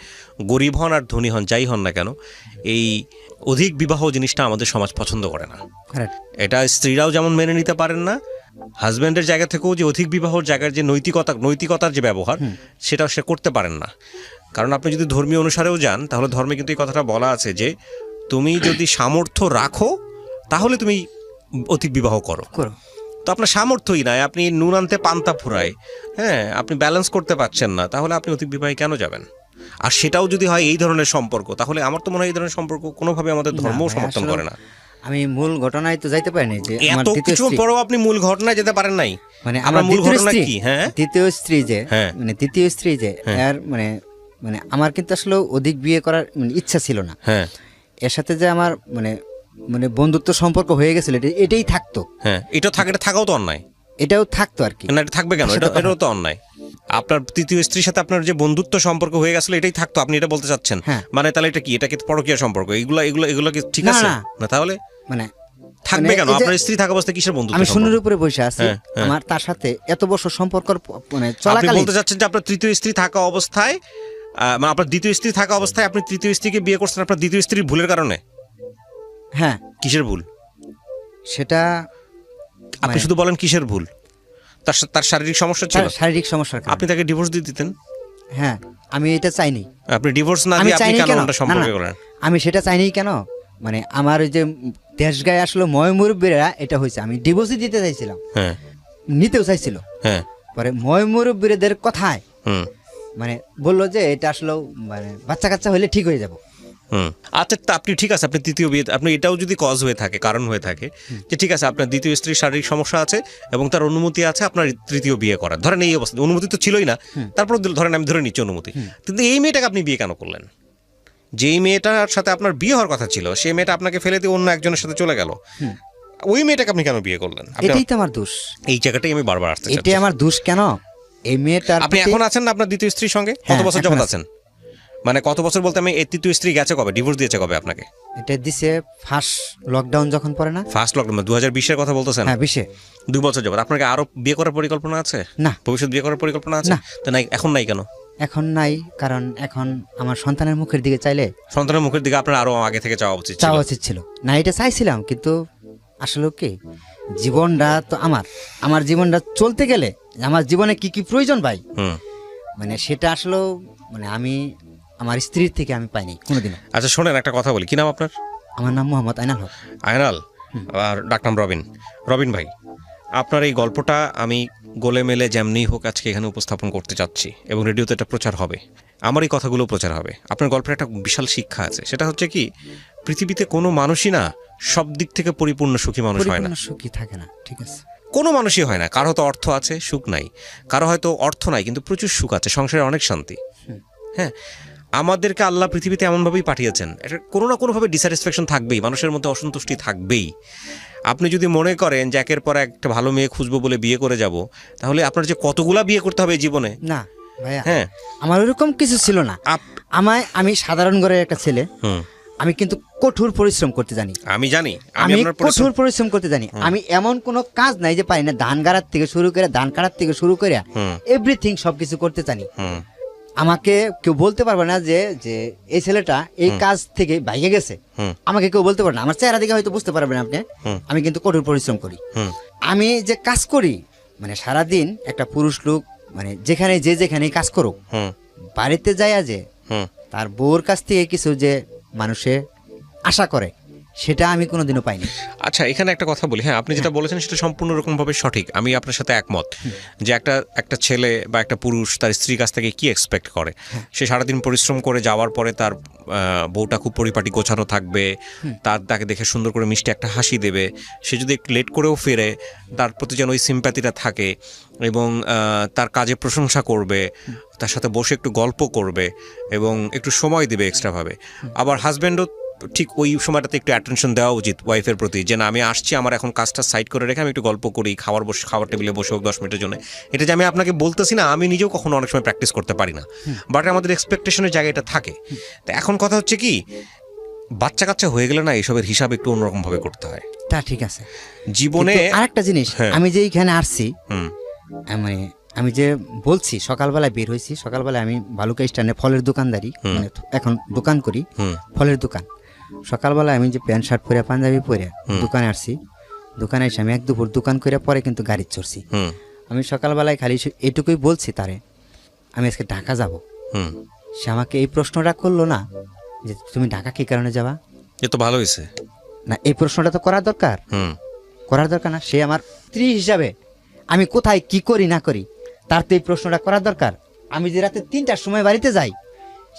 গরিব হন আর ধনী হন, যাই হন না কেন, এই অধিক বিবাহ জিনিসটা আমাদের সমাজ পছন্দ করে না। এটা স্ত্রীরাও যেমন মেনে নিতে পারেন না, হাজব্যান্ডের জায়গা থেকেও যে অধিক বিবাহর জায়গার যে নৈতিকতার যে ব্যবহার, সেটাও সে করতে পারেন না। কারণ আপনি যদি ধর্মীয় অনুসারেও যান, তাহলে ধর্মে কিন্তু এই কথাটা বলা আছে যে তুমি যদি সামর্থ্য রাখো তাহলে তুমি অধিক বিবাহ করো। তো আপনার সামর্থ্যই নাই, আপনি নুন আনতে পান্তা ফুরায়, হ্যাঁ, আপনি ব্যালেন্স করতে পারছেন না, তাহলে আপনি অধিক বিবাহে কেন যাবেন? আর সেটাও যদি হয় এই ধরনের সম্পর্ক, তাহলে আমার তো মনে হয় এই ধরনের সম্পর্ক কোনোভাবে আমাদের ধর্মও সমর্থন করে না। আমি মূল ঘটনায় তো যাইতে পারিনি যে এত কিছু পরেও আপনি মূল ঘটনায় যেতে পারেন নাই। মানে আমার মূল ঘটনা কি? হ্যাঁ, দ্বিতীয় স্ত্রী যে মানে দ্বিতীয় স্ত্রী যে এর মানে মানে আমার কিন্তু আসলে অধিক বিয়ে করার ইচ্ছা ছিল না। হ্যাঁ, এর সাথে যে আমার মানে মানে বন্ধুত্ব সম্পর্ক হয়ে গেছিল, এটাই থাকতো। হ্যাঁ, এটা থাকাও তো অন্যায়। এটাও থাকতো আর কি। না, এটা থাকবে কেন? এটাও তো অন্যায়। আপনার তৃতীয় স্ত্রীর সাথে আপনার যে বন্ধুত্ব সম্পর্ক হয়ে গেছিল, এটাই থাকতো, আপনি এটা বলতে চাচ্ছেন? মানে তাহলে এটা কি? এটা কি পরকীয়া সম্পর্ক? এগুলো কি ঠিক আছে না? তাহলে মানে থাকবে কেন? আপনার স্ত্রী থাকা অবস্থায় কিসের বন্ধুত্ব? আমি শূন্যের উপরে বসে আছি, আমার তার সাথে এত বছর সম্পর্ক মানে চলাকালীন। আপনি বলতে চাচ্ছেন যে আপনার তৃতীয় স্ত্রী থাকা অবস্থায়, মানে আপনার দ্বিতীয় স্ত্রী থাকা অবস্থায় আপনি তৃতীয় স্ত্রীকে বিয়ে করছেন আপনার দ্বিতীয় স্ত্রীর ভুলের কারণে? হ্যাঁ। কিসের ভুল সেটা আপনি শুধু বলেন কিসের ভুল? তার শারীরিক সমস্যা ছিল। শারীরিক সমস্যা। আপনি তাকে ডিভোর্স দিয়ে দিতেন। হ্যাঁ, আমি এটা চাইনি। আপনি ডিভোর্স না দিয়ে আপনি কেন ওটা সম্পর্ক করেন? আমি সেটা চাইনি কেন, মানে আমার ওই যে দেশ গায়ে আসলে ময়মুরব্বীরা এটা হয়েছে, আমি ডিভোর্সই দিতে চাইছিলাম। হ্যাঁ, নিতেও চাইছিল। হ্যাঁ, পরে ময়মুরব্বীদের কথায় মানে বললো যে এটা আসলে মানে বাচ্চা কাচ্চা হলে ঠিক হয়ে যাব। আচ্ছা, আপনি ঠিক আছে, আপনি তৃতীয় বিয়ে, আপনি এটাও যদি কজ হয়ে থাকে, কারণ হয়ে থাকে যে ঠিক আছে আপনার দ্বিতীয় স্ত্রীর শারীরিক সমস্যা আছে এবং তার অনুমতি আছে আপনার তৃতীয় বিয়ে করার, ধরেন এই অবস্থা অনুমতি তো ছিলই না, তারপর ধরেন আমি ধরে নিচ্ছি অনুমতি, কিন্তু এই মেয়েটাকে আপনি বিয়ে কেন করলেন? যেই মেয়েটার সাথে আপনার বিয়ে হওয়ার কথা ছিল, সেই মেয়েটা আপনাকে ফেলে দিয়ে অন্য একজনের সাথে চলে গেল, ওই মেয়েটাকে আপনি কেন বিয়ে করলেন? এটাই তো আমার দোষ। এই জায়গাটাই আমি বারবার আসতে চাই। এটাই আমার দোষ কেন? এই মেয়েটার আপনি এখন আছেন না আপনার দ্বিতীয় স্ত্রীর সঙ্গে? কত বছর যাবত আছেন? মানে কত বছর বলতে আমি এই তৃতীয় স্ত্রী গেছে কবে, ডিভোর্স দিয়েছে কবে আপনাকে? এটা দিছে ফার্স্ট লকডাউন যখন পড়ে না, ফার্স্ট লকডাউন 2020-এর কথা বলতেছেন? হ্যাঁ 20-এ। 2 বছর যাবত আপনাকে আরো বিয়ে করার পরিকল্পনা আছে? না। ভবিষ্যৎ বিয়ে করার পরিকল্পনা আছে? তো নাই, এখন নাই কেন? এখন নাই কারণ এখন আমার সন্তানের মুখের দিকে চাইলে, সন্তানের মুখের দিকে আপনার আরো আগে থেকে চাওয়া উচিত ছিল না। এটা চাইছিলাম, কিন্তু আসলে কি জীবনটা তো আমার জীবনটা চলতে গেলে আমার জীবনে কি কি প্রয়োজন ভাই, মানে সেটা আসলে মানে আমি আমার স্ত্রীর থেকে আমি পাইনি কোনোদিনও। আচ্ছা শোনেন, একটা কথা বলি, কি নাম আপনার? আমার নাম মোহাম্মদ আইনাল হক। আইনাল, আর ডাকনাম রবিন ভাই, আপনার এই গল্পটা আমি গোলে মেলে যেমনি হোক আজকে এখানে উপস্থাপন করতে চাচ্ছি এবং রেডিওতে এটা প্রচার হবে, আমার এই কথাগুলো প্রচার হবে। আপনার গল্পের একটা বিশাল শিক্ষা আছে, সেটা হচ্ছে কি পৃথিবীতে কোনো মানুষই না সব দিক থেকে পরিপূর্ণ সুখী মানুষ হয় না, সুখী থাকে না, ঠিক আছে? কোনো মানুষই হয় না। কারো হয়তো অর্থ আছে, সুখ নাই, কারো হয়তো অর্থ নাই কিন্তু প্রচুর সুখ আছে, সংসারে অনেক শান্তি। হ্যাঁ, আমাদেরকে আল্লাহ পৃথিবীতে এমনভাবেই পাঠিয়েছেন, এটা কোনো না কোনোভাবে ডিস্যাটিসফ্যাকশন থাকবেই, মানুষের মধ্যে অসন্তুষ্টি থাকবেই। আপনি যদি মনে করেন যে একের পর একটা ভালো মেয়ে খুঁজবো বলে বিয়ে করে যাব, তাহলে আপনার যে কতগুলা বিয়ে করতে হবে জীবনে। না ভাইয়া, হ্যাঁ, আমার ওরকম কিছু ছিল না। আমি সাধারণ ঘরের একটা ছেলে, আমি কিন্তু কঠোর পরিশ্রম করতে জানি। আমি জানি, আমি কঠোর পরিশ্রম করতে জানি। আমি এমন কোনো কাজ নাই যে পারি না, ধান গাড়ার থেকে শুরু করে ধান কাটার থেকে শুরু করে এভরিথিং সবকিছু করতে জানি। আমাকে কেউ বলতে পারবে না যে যে এই ছেলেটা এই কাজ থেকে ভাইগে গেছে, আমাকে কেউ বলতে পারবে না। আমার চেহারা দেখে হয়তো বুঝতে পারবেন আপনি, আমি কিন্তু কঠোর পরিশ্রম করি। আমি যে কাজ করি মানে সারাদিন একটা পুরুষ লোক মানে যেখানে যেখানে কাজ করুক, বাড়িতে যায় যে তার বউর কাছ থেকে কিছু যে মানুষে আশা করে, সেটা আমি কোনোদিনও পাইনি। আচ্ছা, এখানে একটা কথা বলি। হ্যাঁ, আপনি যেটা বলেছেন সেটা সম্পূর্ণ রকমভাবে সঠিক, আমি আপনার সাথে একমত। যে একটা ছেলে বা একটা পুরুষ তার স্ত্রীর কাছ থেকে কি এক্সপেক্ট করে, সে সারাদিন পরিশ্রম করে যাওয়ার পরে তার বউটা খুব পরিপাটি গোছানো থাকবে, তাকে দেখে সুন্দর করে মিষ্টি একটা হাসি দেবে, সে যদি একটু লেট করেও ফিরে তার প্রতি যেন ওই সিম্প্যাথিটা থাকে, এবং তার কাজে প্রশংসা করবে, তার সাথে বসে একটু গল্প করবে এবং একটু সময় দেবে এক্সট্রাভাবে। আবার হাজব্যান্ডও ঠিক ওই সময়টাতে একটু অ্যাটেনশন দেওয়া উচিত ওয়াইফের প্রতি, যে না আমি আসছি, আমার এখন কাজটা সাইড করে রেখে আমি একটু গল্প করি, খাবার টেবিলে বসে হোক 10 মিনিটের জন্য। এটা যে আমি আপনাকে বলতেছি না, আমি নিজেও কখনো অনেক সময় প্র্যাকটিস করতে পারি না, বাট আমাদের এক্সপেকটেশনের জায়গা এটা থাকে। তো এখন কথা হচ্ছে কি, বাচ্চা কাচ্চা হয়ে গেলে না এসবের হিসাব একটু অন্যরকম ভাবে করতে হয়। তা ঠিক আছে, জীবনে আরেকটা জিনিস, আমি যে এইখানে আসছি, মানে আমি যে বলছি সকালবেলায় বের হয়েছি, সকালবেলায় আমি বালুকা স্ট্যান্ডে ফলের দোকানদারি, মানে এখন দোকান করি, ফলের দোকান। সকালবেলায় আমি যে প্যান্ট শার্ট পরে পাঞ্জাবি পরে দোকানে আসছি, দোকানে এসে আমি এক দুপুর দোকান করে পরে কিন্তু গাড়ি চড়ছি। আমি সকালবেলায় খালি এটুকুই বলছি তারে, আমি আজকে ঢাকা যাব। সে আমাকে এই প্রশ্নটা করলো না যে তুমি ঢাকা কি কারণে যাবা। এ তো ভালো হয়েছে না, এই প্রশ্নটা তো করার দরকার, না। সে আমার স্ত্রী হিসাবে আমি কোথায় কি করি না করি, তার তো এই প্রশ্নটা করার দরকার। আমি যে রাতে 3টার সময় বাড়িতে যাই,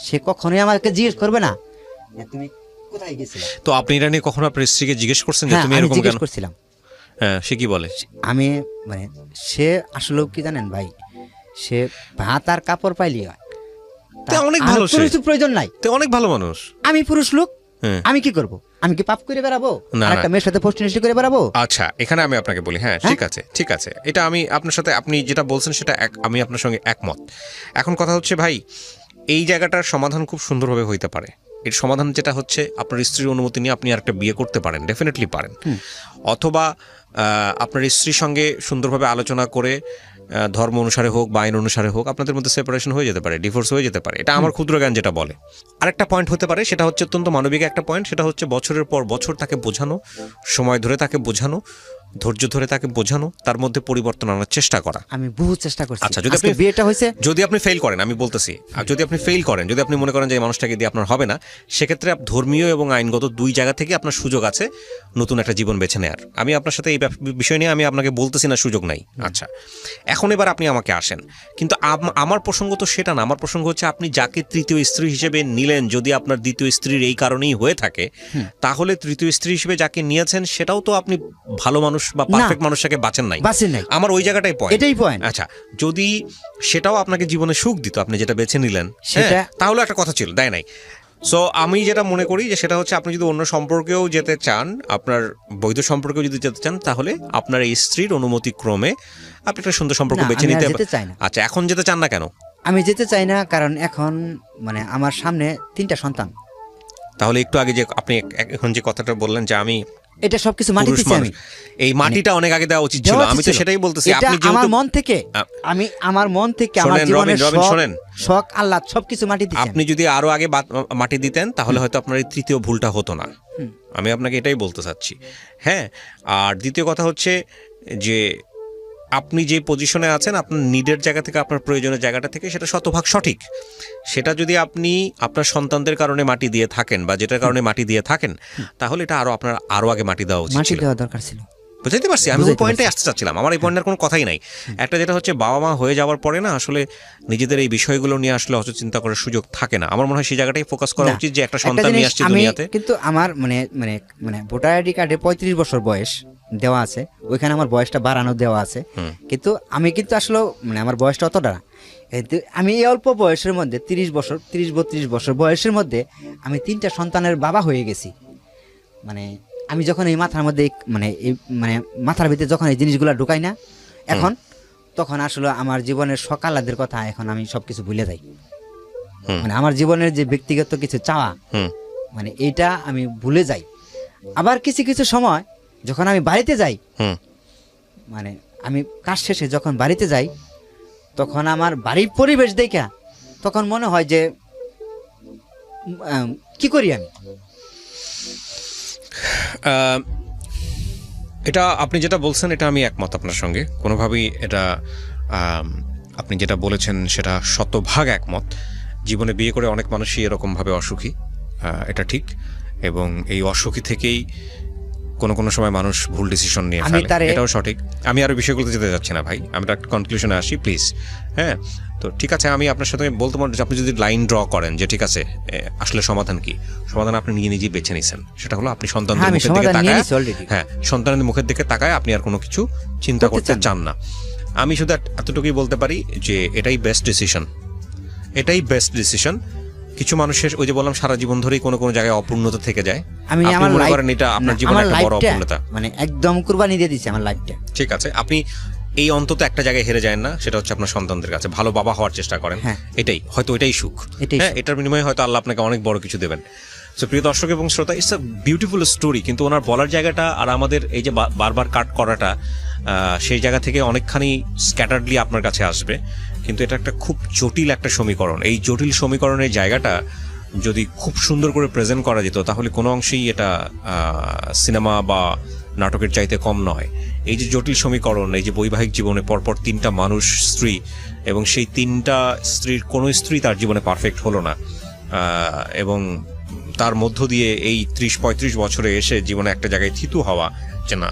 সে কখনোই আমাকে জিজ্ঞেস করবে না তুমি কোথায় গেছিলে। তো আপনি এটা নিয়ে কখনো আপনার স্ত্রীকে জিজ্ঞেস করছেন যে তুমি এরকম কেন? করছিলাম। হ্যাঁ, সে কি বলে? আমি মানে সে আসলে কি জানেন ভাই, সে ভাত আর কাপড় পাইলি হয়, অনেক ভালো, প্রয়োজন নাই, অনেক ভালো মানুষ। আমি পুরুষ লোক, আমি কি করব? আমি কি পাপ করে বেড়াবো? একটা মেয়ের সাথে পোস্টিনিষ্টি করে বেড়াবো? আচ্ছা, এখানে আমি আপনাকে বলি, হ্যাঁ ঠিক আছে, এটা আমি আপনার সাথে, আপনি যেটা বলছেন সেটা আমি আপনার সঙ্গে একমত। এখন কথা হচ্ছে ভাই, এই জায়গাটার সমাধান খুব সুন্দরভাবে হইতে পারে। এর সমাধান যেটা হচ্ছে, আপনার স্ত্রীর অনুমতি নিয়ে আপনি আরেকটা বিয়ে করতে পারেন, ডেফিনেটলি পারেন। অথবা আপনার স্ত্রীর সঙ্গে সুন্দরভাবে আলোচনা করে ধর্ম অনুসারে হোক বা আইন অনুসারে হোক আপনাদের মধ্যে সেপারেশন হয়ে যেতে পারে, ডিভোর্স হয়ে যেতে পারে। এটা আমার ক্ষুদ্র জ্ঞান যেটা বলে। আরেকটা পয়েন্ট হতে পারে, সেটা হচ্ছে অত্যন্ত মানবিক একটা পয়েন্ট, সেটা হচ্ছে বছরের পর বছর তাকে বোঝানো, সময় ধরে তাকে বোঝানো, ধৈর্য ধরে তাকে বোঝানো, তার মধ্যে পরিবর্তন আনার চেষ্টা করা। আমি বহু চেষ্টা করছি। আচ্ছা, যদি আপনি ফেল করেন, আমি বলতেছি, আর যদি আপনি ফেল করেন, যদি আপনি মনে করেন যে এই মানুষটাকে দিয়ে আপনার হবে না, সেক্ষেত্রে ধর্মীয় এবং আইনগত দুই জায়গা থেকে আপনার সুযোগ আছে নতুন একটা জীবন বেছে নেওয়ার। আমি আপনার সাথে এই বিষয় নিয়ে আমি আপনাকে বলতেছি না সুযোগ নাই। আচ্ছা, এখন এবার আপনি আমাকে আসেন, কিন্তু আমার প্রসঙ্গ তো সেটা না। আমার প্রসঙ্গ হচ্ছে, আপনি যাকে তৃতীয় স্ত্রী হিসেবে নিলেন, যদি আপনার দ্বিতীয় স্ত্রীর এই কারণেই হয়ে থাকে, তাহলে তৃতীয় স্ত্রী হিসেবে যাকে নিয়েছেন সেটাও তো আপনি ভালো মানুষ বা পারফেক্ট মানুষটাকে বাঁচেন নাই। আমার ওই জায়গাটাই পয়েন্ট। আচ্ছা, যদি সেটাও আপনাকে জীবনে সুখ দিত, আপনি যেটা বেছে নিলেন, সেটা তাহলে একটা কথা ছিল, দেয় নাই। সো আমি যেটা মনে করি যে সেটা হচ্ছে, আপনি যদি অন্য সম্পর্কেও যেতে চান, আপনার বৈধ সম্পর্কেও যদি যেতে চান, তাহলে আপনার এই স্ত্রীর অনুমতি ক্রমে আপনি একটা সুন্দর সম্পর্ক বেছে নিতে পারেন। আচ্ছা, এখন যেতে চান না কেন? আমি যেতে চাই না কারণ এখন মানে আমার সামনে 3টা সন্তান। তাহলে একটু আগে যে আপনি এখন যে কথাটা বললেন যে আমি এটা সবকিছু মাটি দিচ্ছি, আমি এই মাটিটা অনেক আগে দেওয়া উচিত ছিল, আমি তো সেটাই বলতেছি। আপনি আমার মন থেকে, আমার মন থেকে আমার জীবনের শখ আল্লাহ সবকিছু মাটি দিচ্ছি। আপনি যদি আরো আগে মাটি দিতেন, তাহলে হয়তো আপনার এই তৃতীয় ভুলটা হতো না। আমি আপনাকে এটাই বলতে চাচ্ছি। হ্যাঁ, আর দ্বিতীয় কথা হচ্ছে যে আপনি যে পজিশনে আছেন, আপনার নিডের জায়গা থেকে, আপনার প্রয়োজনের জায়গাটা থেকে, সেটা শতভাগ সঠিক। সেটা যদি আপনি আপনার সন্তানদের কারণে মাটি দিয়ে থাকেন বা যেটার কারণে মাটি দিয়ে থাকেন, তাহলে এটা আপনার আরো আগে মাটি দেওয়া উচিত ছিল, দরকার ছিল। বুঝতে পারছি, আমি ওই পয়েন্টে আসতে চাচ্ছিলাম। আমার এই পয়েন্টের কোনো কথাই নাই। একটা যেটা হচ্ছে, বাবা মা হয়ে যাওয়ার পরে না আসলে নিজেদের এই বিষয়গুলো নিয়ে আসলে অত চিন্তা করার সুযোগ থাকে না। আমার মনে হয় সেই জায়গাটাই ফোকাস করা উচিত, যে একটা সন্তান নিয়ে আসছে দুনিয়াতে। কিন্তু আমার মানে ভোটার আইডি কার্ডে 35 বছর বয়স দেওয়া আছে, ওইখানে আমার বয়সটা বাড়ানো দেওয়া আছে, কিন্তু আমি কিন্তু আসলে মানে আমার বয়সটা অতটা না। আমি এই অল্প বয়সের মধ্যে 30-32 বছর বয়সের মধ্যে আমি 3টা সন্তানের বাবা হয়ে গেছি। মানে আমি যখন এই মাথার মধ্যে মানে মাথার ভিতরে যখন এই জিনিসগুলো ঢুকাই না এখন, তখন আসলে আমার জীবনের সকালাদের কথা এখন আমি সবকিছু ভুলে যাই। মানে আমার জীবনের যে ব্যক্তিগত কিছু চাওয়া, মানে এইটা আমি ভুলে যাই। আবার কিছু কিছু সময় যখন আমি বাড়িতে যাই, মানে আমি কাজ শেষে যখন বাড়িতে যাই, তখন আমার বাড়ির পরিবেশ দেখা তখন মনে হয় যে কি করি আমি। এটা আপনি যেটা বলছেন এটা আমি একমত আপনার সঙ্গে, কোনোভাবেই এটা আপনি যেটা বলেছেন সেটা শতভাগ একমত। জীবনে বিয়ে করে অনেক মানুষই এরকমভাবে অসুখী, এটা ঠিক। এবং এই অসুখী থেকেই কোনো সময় মানুষ ভুল ডিসিশন নিয়ে ফেলে, এটাও সঠিক। আমি আরো বিষয়গুলোতে যেতে যাচ্ছি না ভাই, আমি একটা কনক্লুশনে আসি প্লিজ। হ্যাঁ, তো ঠিক আছে, আমি আপনার সাথে বলতে পারি, আপনি যদি লাইন ড্র করেন যে ঠিক আছে আসলে সমাধান কি, সমাধান আপনি নিজেই বেছে নিছেন, সেটা হলো আপনি সন্তানদের মুখের দিকে তাকায়, হ্যাঁ সন্তানদের মুখের দিকে তাকায় আপনি আর কোনো কিছু চিন্তা করতে চান না। আমি শুধু এতটুকুই বলতে পারি যে এটাই বেস্ট ডিসিশন, এটাই বেস্ট ডিসিশন। কিছু মানুষের ওই যে বললাম সারা জীবন ধরেই কোনো জায়গায় অপূর্ণতা থেকে যায়, আমি আমার মনে করেন এটা আপনার জীবনে একটা বড় অপূর্ণতা, মানে একদম কুরবানি দিয়ে দিয়েছি আমার লাইফটা। ঠিক আছে, আপনি এই অন্তত একটা জায়গায় হেরে যায় না, সেটা হচ্ছে আপনার সন্তানদের কাছে ভালো বাবা হওয়ার চেষ্টা করেন। এটাই হয়তো এটাই সুখ, হ্যাঁ এটার বিনিময়ে হয়তো আল্লাহ আপনাকে অনেক বড় কিছু দেবেন। সো প্রিয় দর্শক এবং শ্রোতা, ইটস আ বিউটিফুল স্টোরি, কিন্তু ওনার বলার জায়গাটা আর আমাদের এই যে বারবার কাট করাটা, সেই জায়গা থেকে অনেকখানি স্ক্যাটার্ডলি আপনার কাছে আসবে, কিন্তু এটা একটা খুব জটিল একটা সমীকরণ। এই জটিল সমীকরণের জায়গাটা যদি খুব সুন্দর করে প্রেজেন্ট করা যেত তাহলে কোনো অংশেই এটা সিনেমা বা নাটকের চাইতে কম নয়। এই যে জটিল সমীকরণ, এই যে বৈবাহিক জীবনে পরপর 3টা মানুষ স্ত্রী, এবং সেই 3টা স্ত্রীর কোনো স্ত্রী তার জীবনে পারফেক্ট হলো না, এবং তার মধ্য দিয়ে এই 30-35 বছরে এসে জীবনে একটা জায়গায় থিতু হওয়া যে না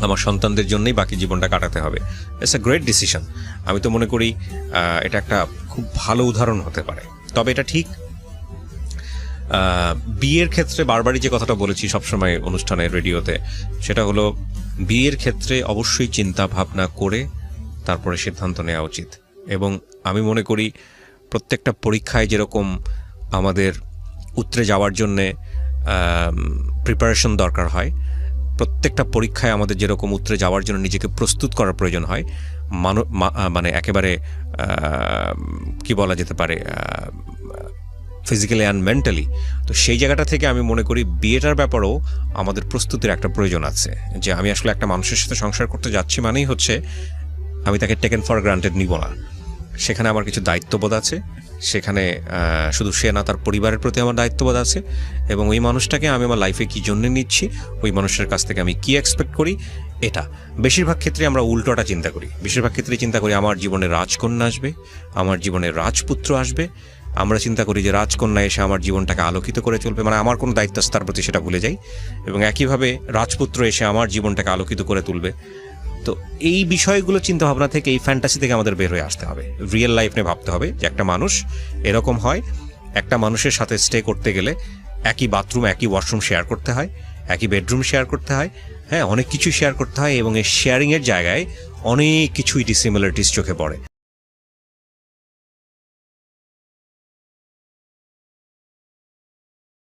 আমার সন্তানদের জন্যই বাকি জীবনটা কাটাতে হবে। It's a great decision. আমি তো মনে করি এটা একটা খুব ভালো উদাহরণ হতে পারে। তবে এটা ঠিক বিয়ের ক্ষেত্রে বারবারই যে কথাটা বলেছি সবসময় অনুষ্ঠানে রেডিওতে, সেটা হলো বিয়ের ক্ষেত্রে অবশ্যই চিন্তা ভাবনা করে তারপরে সিদ্ধান্ত নেওয়া উচিত। এবং আমি মনে করি প্রত্যেকটা পরীক্ষায় যেরকম আমাদের উতরে যাওয়ার জন্যে প্রিপারেশন দরকার হয়, প্রত্যেকটা পরীক্ষায় আমাদের যেরকম উতরে যাওয়ার জন্য নিজেকে প্রস্তুত করার প্রয়োজন হয়, মানে একেবারে কি বলা যেতে পারে ফিজিক্যালি অ্যান্ড মেন্টালি। তো সেই জায়গাটা থেকে আমি মনে করি বিয়েটার ব্যাপারেও আমাদের প্রস্তুতির একটা প্রয়োজন আছে, যে আমি আসলে একটা মানুষের সাথে সংসার করতে যাচ্ছি মানেই হচ্ছে আমি তাকে টেকেন ফর গ্রান্টেড নিব না। সেখানে আমার কিছু দায়িত্ববোধ আছে, সেখানে শুধু সে না তার পরিবারের প্রতি আমার দায়িত্ববোধ আছে, এবং ওই মানুষটাকে আমি আমার লাইফে কী জন্য নিচ্ছি, ওই মানুষের কাছ থেকে আমি কি এক্সপেক্ট করি। এটা বেশিরভাগ ক্ষেত্রে আমরা উল্টোটা চিন্তা করি, বেশিরভাগ ক্ষেত্রে চিন্তা করি আমার জীবনে রাজকন্যা আসবে, আমার জীবনে রাজপুত্র আসবে, আমরা চিন্তা করি যে রাজকন্যা এসে আমার জীবনটাকে আলোকিত করে চলবে, মানে আমার কোনো দায়িত্ব আছে তার প্রতি সেটা ভুলে যাই, এবং একইভাবে রাজপুত্র এসে আমার জীবনটাকে আলোকিত করে তুলবে। তো এই বিষয়গুলো চিন্তা ভাবনা থেকে, এই ফ্যান্টাসি থেকে আমাদের বের হয়ে আসতে হবে, রিয়েল লাইফ নিয়ে ভাবতে হবে যে একটা মানুষ এরকম হয়, একটা মানুষের সাথে স্টে করতে গেলে একই বাথরুম একই ওয়াশরুম শেয়ার করতে হয়, একই বেডরুম শেয়ার করতে হয়, হ্যাঁ অনেক কিছুই শেয়ার করতে হয়, এবং এই শেয়ারিংয়ের জায়গায় অনেক কিছুই ডিসিমিলারিটিস চোখে পড়ে।